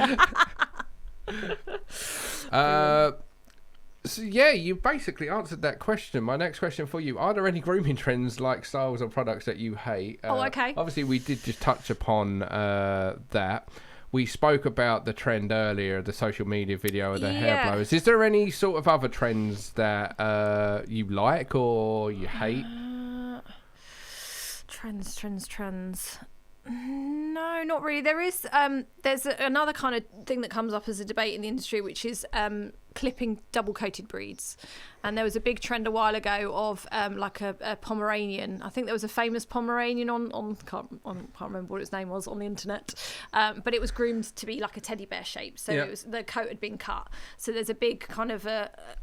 So yeah, you basically answered that question. My next question for you: are there any grooming trends, like styles or products, that you hate? Okay. Obviously, we did just touch upon that. We spoke about the trend earlier, the social media video of the hair blowers. Is there any sort of other trends that you like or you hate? Trends. No, not really. There's another kind of thing that comes up as a debate in the industry, which is clipping double-coated breeds. And there was a big trend a while ago of like a Pomeranian. I think there was a famous Pomeranian on can't remember what its name was on the internet, but it was groomed to be like a teddy bear shape. So it was, the coat had been cut. So there's a big kind of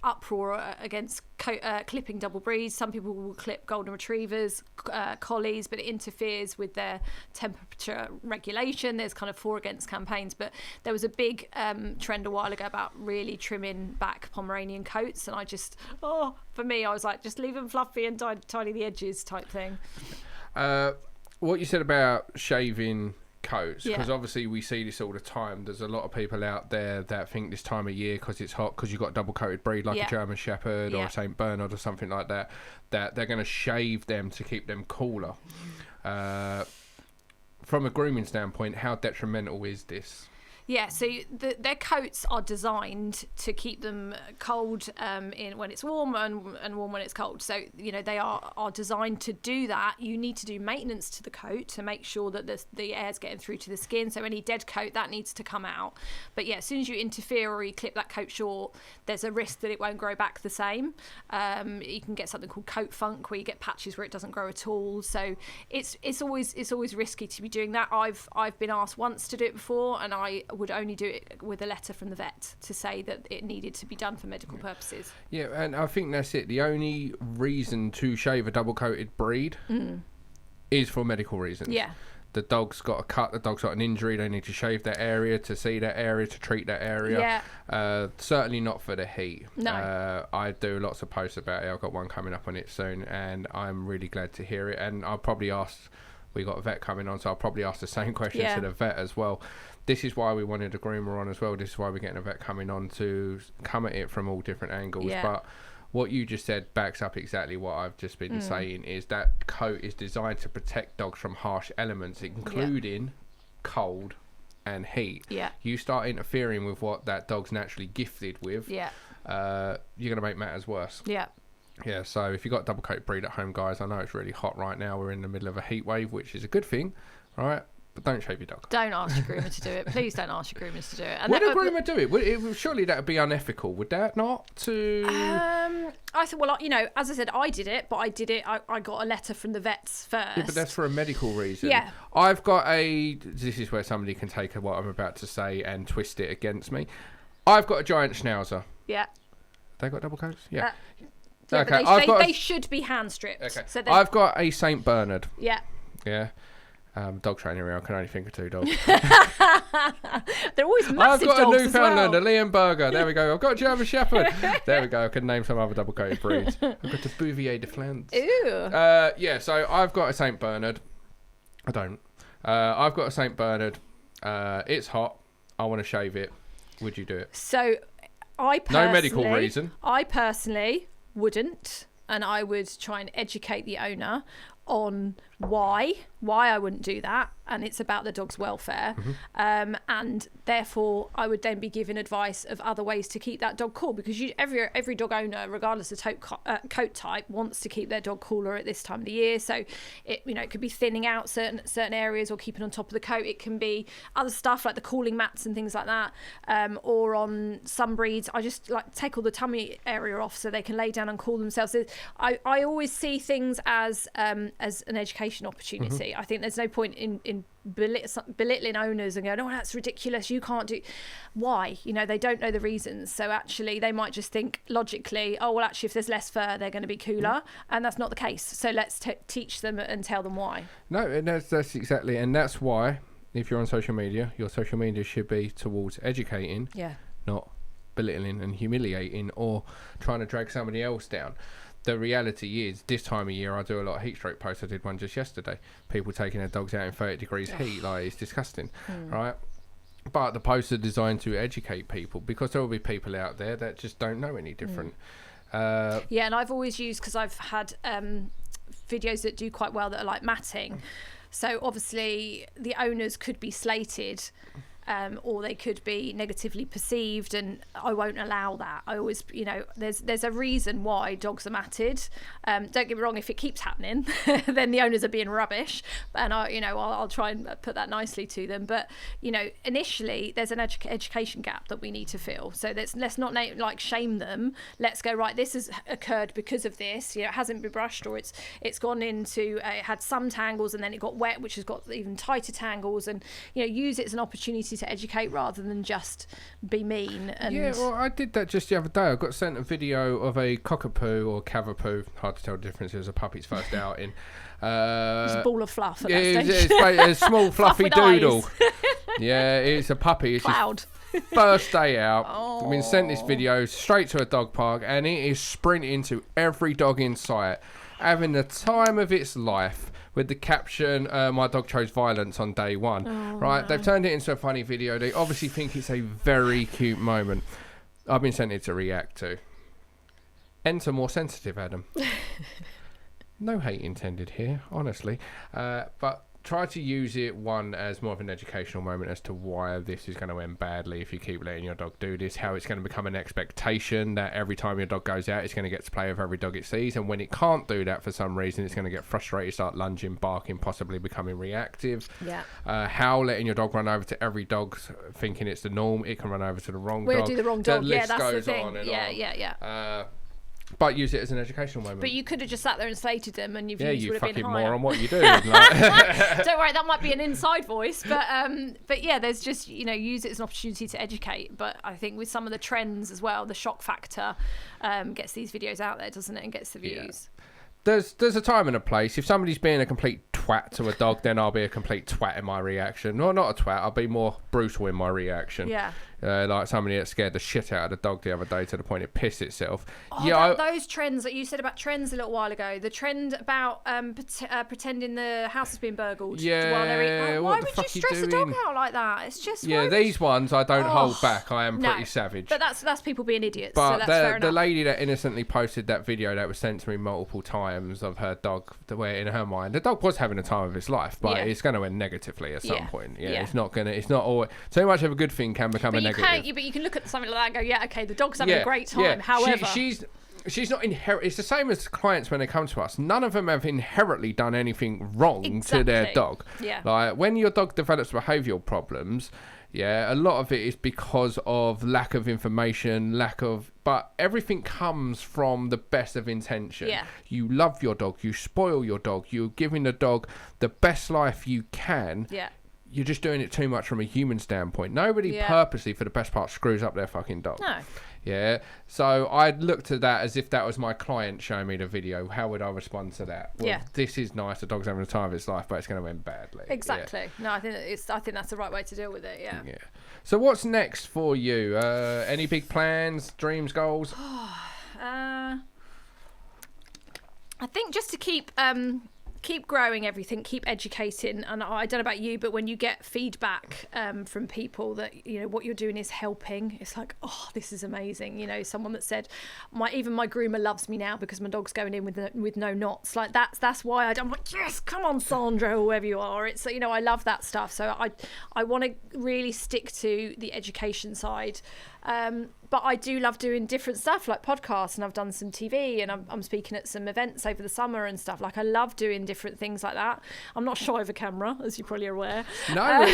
uproar against clipping double breeds. Some people will clip golden retrievers, collies, but it interferes with their temperature regulation. There's kind of for against campaigns, but there was a big trend a while ago about really trimming back Pomeranian coats, and I just for me, I was like, just leave them fluffy and tidy the edges type thing. What you said about shaving coats, because obviously we see this all the time. There's a lot of people out there that think this time of year, because it's hot, because you've got double coated breed like a German Shepherd or a St. Bernard or something like that, that they're going to shave them to keep them cooler. From a grooming standpoint, how detrimental is this? Yeah, so their coats are designed to keep them cold in when it's warm and warm when it's cold. So, you know, they are designed to do that. You need to do maintenance to the coat to make sure that the air's getting through to the skin. So any dead coat, that needs to come out. But yeah, as soon as you interfere or you clip that coat short, there's a risk that it won't grow back the same. You can get something called coat funk, where you get patches where it doesn't grow at all. So it's always risky to be doing that. I've been asked once to do it before, and I would only do it with a letter from the vet to say that it needed to be done for medical purposes. Yeah, and I think that's it. The only reason to shave a double-coated breed is for medical reasons. Yeah. The dog's got a cut, the dog's got an injury, they need to shave that area, to see that area, to treat that area. Yeah. Certainly not for the heat. No. I do lots of posts about it. I've got one coming up on it soon, and I'm really glad to hear it. And I'll probably ask, we got a vet coming on, so I'll probably ask the same question to the vet as well. This is why we wanted a groomer on as well. This is why we're getting a vet coming on, to come at it from all different angles. Yeah. But what you just said backs up exactly what I've just been saying, is that coat is designed to protect dogs from harsh elements, including cold and heat. Yeah. You start interfering with what that dog's naturally gifted with, you're going to make matters worse. Yeah. Yeah, so if you've got double coat breed at home, guys, I know it's really hot right now. We're in the middle of a heat wave, which is a good thing, right? But don't shave your dog. Don't ask your groomer to do it. Please don't ask your groomers to do it. And would a groomer do it? Surely that would be unethical, would that not? I said, well, you know, as I said, I did it, but I did it. I got a letter from the vets first. Yeah, but that's for a medical reason. Yeah. I've got this is where somebody can take what I'm about to say and twist it against me. I've got a giant schnauzer. Yeah. They got double coats? Yeah. Yeah, okay. They should be hand stripped. Okay. So I've got a St. Bernard. Yeah. Yeah. Dog training around. I can only think of 2 dogs. They're always massive dogs. I've got a Newfoundland, a Leonberger. There we go. I've got a German Shepherd. There we go. I could name some other double-coated breeds. I've got a Bouvier de Flandre. Ew. Yeah, so I've got a St. Bernard. I don't. I've got a St. Bernard. It's hot. I want to shave it. Would you do it? So I personally... No medical reason. I personally wouldn't, and I would try and educate the owner on why I wouldn't do that, and it's about the dog's welfare. And therefore I would then be given advice of other ways to keep that dog cool, because every dog owner, regardless of coat type, wants to keep their dog cooler at this time of the year. So it could be thinning out certain areas or keeping on top of the coat. It can be other stuff like the cooling mats and things like that, or on some breeds I just like take all the tummy area off so they can lay down and cool themselves. I always see things as an education opportunity. I think there's no point in belittling owners and going, oh, that's ridiculous, you can't do. Why? You know, they don't know the reasons. So actually they might just think logically, oh, well, actually if there's less fur they're going to be cooler, and that's not the case. So let's teach them and tell them why. No, and that's exactly, and that's why if you're on social media, your social media should be towards educating, not belittling and humiliating or trying to drag somebody else down. The reality is, this time of year, I do a lot of heat stroke posts. I did one just yesterday. People taking their dogs out in 30 degrees heat, like, it's disgusting, right? But the posts are designed to educate people, because there will be people out there that just don't know any different. Yeah, and I've always used, because I've had videos that do quite well that are like matting. So obviously the owners could be slated, or they could be negatively perceived, and I won't allow that. I always, there's a reason why dogs are matted. Don't get me wrong, if it keeps happening, then the owners are being rubbish, and I'll try and put that nicely to them. But initially there's an education gap that we need to fill. So let's not shame them. Let's go, right, this has occurred because of this. It hasn't been brushed, or it's gone into it had some tangles and then it got wet, which has got even tighter tangles, and use it as an opportunity to educate rather than just be mean. And yeah, well, I did that just the other day. I got sent a video of a cockapoo or cavapoo, hard to tell the difference, it was a puppy's first outing. It's a ball of fluff at that stage. It's a small fluffy doodle. Yeah, it's a puppy. It's Cloud. his first day out. I've been sent this video straight to a dog park, and it is sprinting to every dog in sight, having the time of its life, with the caption, my dog chose violence on day one. Right, no. They've turned it into a funny video. They obviously think it's a very cute moment. I've been sent it to react to. Enter more sensitive, Adam. No hate intended here, honestly. But try to use it, one, as more of an educational moment as to why this is going to end badly if you keep letting your dog do this, how it's going to become an expectation that every time your dog goes out, it's going to get to play with every dog it sees, and when it can't do that for some reason, it's going to get frustrated, start lunging, barking, possibly becoming reactive. How letting your dog run over to every dog thinking it's the norm, it can run over to the wrong dog. We'll do the wrong dog, that's the thing. On and on. But use it as an educational moment. But you could have just sat there and slated them, and your views you would have been higher. fucking moron, what you do? Don't worry, that might be an inside voice, but yeah, there's just use it as an opportunity to educate. But I think with some of the trends as well, the shock factor gets these videos out there, doesn't it, and gets the views. There's a time and a place. If somebody's being a complete twat to a dog, then I'll be a complete twat in my reaction. No, not a twat. I'll be more brutal in my reaction. Yeah. Like somebody that scared the shit out of the dog the other day to the point it pissed itself. Those trends that you said about trends a little while ago. The trend about pretending the house has been burgled. Yeah. While they're eating. Why would you stress a dog out like that? It's just. These ones I don't hold back. I am pretty savage. But that's people being idiots. But so that's fair enough. The lady that innocently posted that video that was sent to me multiple times of her dog, where in her mind the dog was having a time of its life, but it's going to end negatively at some point. It's not always too much of a good thing can become a negative. But you can look at something like that and go, yeah, okay, the dog's having a great time. However, she's not inherent. It's the same as clients when they come to us. None of them have inherently done anything wrong to their dog. Yeah. Like when your dog develops behavioural problems, a lot of it is because of lack of information, but everything comes from the best of intention. Yeah. You love your dog, you spoil your dog, you're giving the dog the best life you can. Yeah. You're just doing it too much from a human standpoint. Nobody purposely, for the best part, screws up their fucking dog. No. Yeah. So I'd look to that as if that was my client showing me the video. How would I respond to that? Well, this is nice. The dog's having the time of its life, but it's going to end badly. Exactly. Yeah. No, I think that's the right way to deal with it. Yeah. So what's next for you? Any big plans, dreams, goals? I think just to keep growing everything, keep educating. And I don't know about you, but when you get feedback from people that what you're doing is helping, it's like, oh, this is amazing. Someone that said even my groomer loves me now because my dog's going in with no knots. Like that's why I'm like, yes, come on, Sandra, or whoever you are. It's I love that stuff. So I want to really stick to the education side. But I do love doing different stuff like podcasts, and I've done some TV, and I'm speaking at some events over the summer and stuff. Like I love doing different things like that. I'm not shy of a camera, as you're probably aware. No,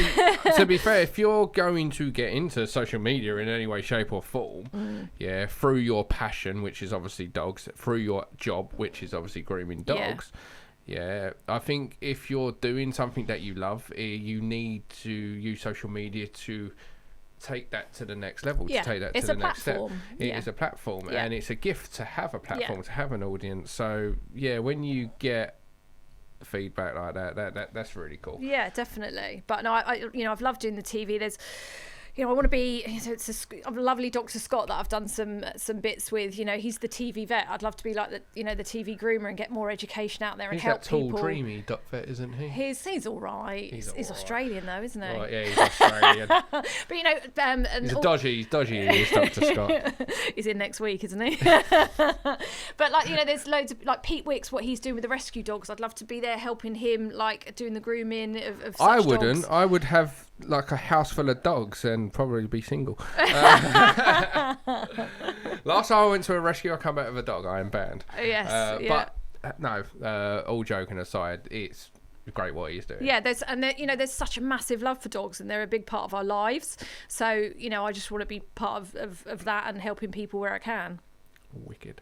to be fair, if you're going to get into social media in any way, shape or form, through your passion, which is obviously dogs, through your job, which is obviously grooming dogs, I think if you're doing something that you love, you need to use social media to take that to the next level, to take that to the next step. It is a platform, and it's a gift to have a platform, to have an audience. So when you get feedback like that's really cool. Yeah, definitely. But no, I've loved doing the TV. There's I want to be. It's a lovely Dr. Scott that I've done some bits with. He's the TV vet. I'd love to be like the TV groomer and get more education out there and help people. He's that tall, dreamy duck vet, isn't he? He's all right. He's Australian though, isn't he? Right, yeah, he's Australian. But and he's dodgy. He's Dr. Scott. He's in next week, isn't he? But there's loads of Pete Wicks, what he's doing with the rescue dogs. I'd love to be there helping him, doing the grooming of such I wouldn't. dogs. I would have a house full of dogs and probably be single. Last time I went to a rescue, I come back with a dog. I am banned. Yes, But no, all joking aside, it's great what he's doing. Yeah, there's such a massive love for dogs, and they're a big part of our lives. So I just want to be part of that and helping people where I can. Wicked.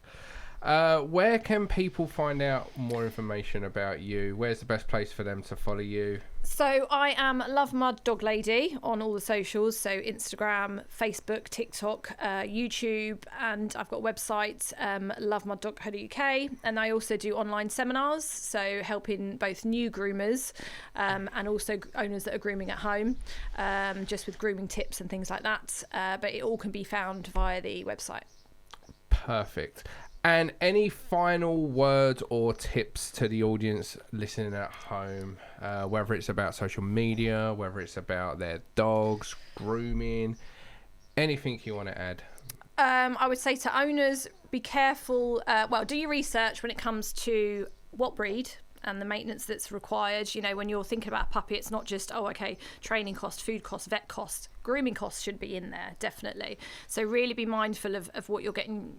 Where can people find out more information about you? Where's the best place for them to follow you? So I am LoveMud Dog Lady on all the socials, so Instagram, Facebook, TikTok, YouTube, and I've got a website, lovemud.co.uk, and I also do online seminars, so helping both new groomers and also owners that are grooming at home, just with grooming tips and things like that, but it all can be found via the website. Perfect. And any final words or tips to the audience listening at home, whether it's about social media, whether it's about their dogs, grooming, anything you want to add? I would say to owners, be careful. Do your research when it comes to what breed and the maintenance that's required. When you're thinking about a puppy, it's not just, training cost, food cost, vet cost. Grooming costs should be in there, definitely. So really be mindful of what you're getting,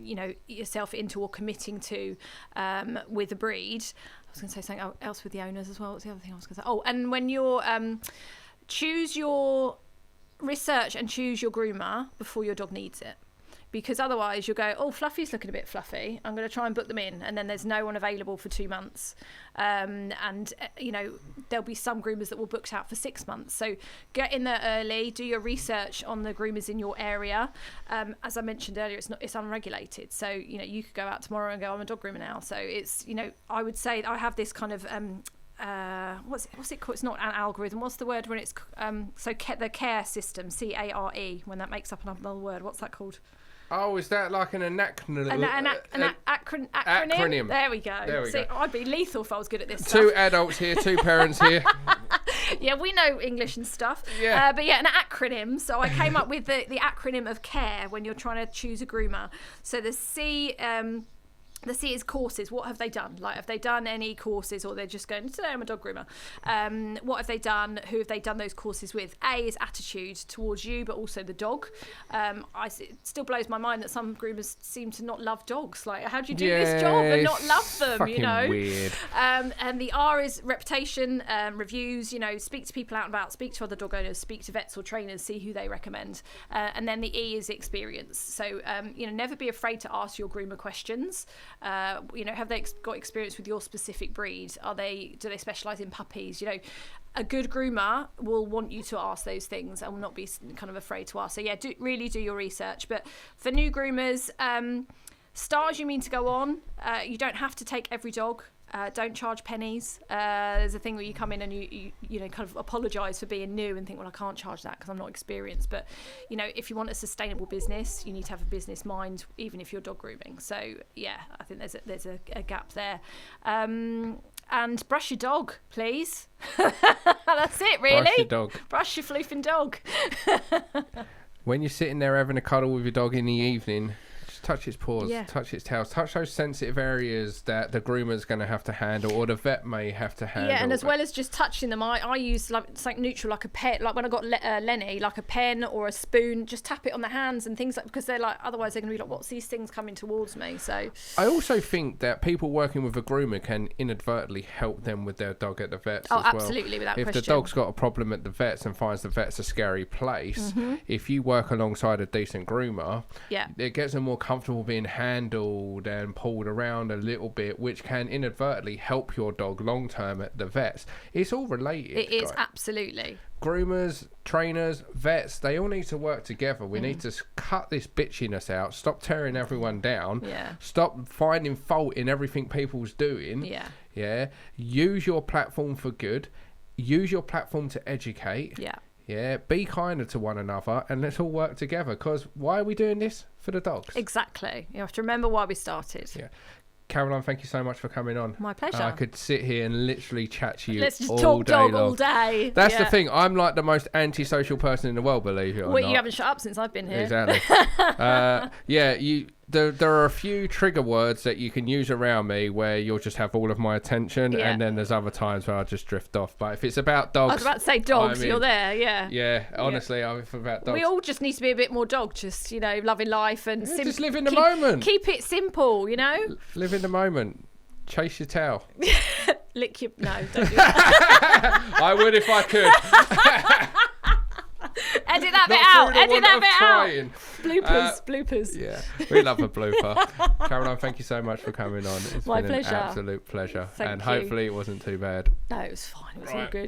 yourself into or committing to with a breed. I was going to say something else with the owners as well. What's the other thing I was going to say? Oh, and when you're choose your research and choose your groomer before your dog needs it. Because otherwise you'll go, Fluffy's looking a bit fluffy. I'm going to try and book them in. And then there's no one available for 2 months. And there'll be some groomers that will book out for 6 months. So get in there early, do your research on the groomers in your area. As I mentioned earlier, it's unregulated. So, you could go out tomorrow and go, I'm a dog groomer now. So it's, I would say I have this kind of... what's it called? It's not an algorithm. What's the word when it's... the care system, CARE, when that makes up another word. What's that called? Oh, is that like an acronym? Acronym? There we go. See, I'd be lethal if I was good at this Two stuff. adults here, 2 parents here. Yeah, we know English and stuff. Yeah. But yeah, an acronym. So I came up with the acronym of CARE when you're trying to choose a groomer. So the C... The C is courses. What have they done? Have they done any courses, or they're just going, today I'm a dog groomer? What have they done? Who have they done those courses with? A is attitude towards you, but also the dog. It still blows my mind that some groomers seem to not love dogs. How do you do this job and not love them? Fucking weird. And the R is reputation, reviews. Speak to people out and about, speak to other dog owners, speak to vets or trainers, see who they recommend. And then the E is experience. So never be afraid to ask your groomer questions. Have they got experience with your specific breed? Do they specialise in puppies? A good groomer will want you to ask those things and will not be kind of afraid to ask. So yeah, really do your research. But for new groomers, stars you mean to go on. You don't have to take every dog. Don't charge pennies. There's a thing where you come in and you kind of apologise for being new and think, well, I can't charge that because I'm not experienced. But if you want a sustainable business, you need to have a business mind, even if you're dog grooming. So yeah, I think there's a gap there. And brush your dog, please. That's it, really. Brush your dog. Brush your floofing dog. When you're sitting there having a cuddle with your dog in the evening, just touch its paws, touch its tails, touch those sensitive areas that the groomer's going to have to handle, or the vet may have to handle. Yeah, and as well as just touching them, I use something neutral, like a pen, like when I got Lenny, like a pen or a spoon, just tap it on the hands and things because they're otherwise they're going to be like, what's these things coming towards me? So I also think that people working with a groomer can inadvertently help them with their dog at the vets as well. Absolutely, without question. If the dog's got a problem at the vets and finds the vet's a scary place, if you work alongside a decent groomer, it gets them more comfortable being handled and pulled around a little bit, which can inadvertently help your dog long term at the vets. It's all related. It is, absolutely. Groomers, trainers, vets, they all need to work together. We need to cut this bitchiness out, stop tearing everyone down, stop finding fault in everything people's doing. Use your platform for good, use your platform to educate. Yeah, be kinder to one another and let's all work together. Because why are we doing this? For the dogs. Exactly. You have to remember why we started. Yeah. Caroline, thank you so much for coming on. My pleasure. I could sit here and literally chat to you Let's just all talk day dog long. all day. That's the thing. I'm like the most antisocial person in the world, believe it or not. Well, you haven't shut up since I've been here. Exactly. There are a few trigger words that you can use around me where you'll just have all of my attention, and then there's other times where I just drift off. But if it's about dogs, I was about to say dogs. You're there, yeah. Yeah, honestly, if about dogs. We all just need to be a bit more dog, just loving life and just live in the moment. Keep it simple, Live in the moment. Chase your tail. Lick your... No, don't do that. I would if I could. Edit that bit out. Edit that bit out. Bloopers. Yeah, we love a blooper. Caroline, thank you so much for coming on. It's My been pleasure. An absolute pleasure. Thank you. Hopefully it wasn't too bad. No, it was fine. It was all good.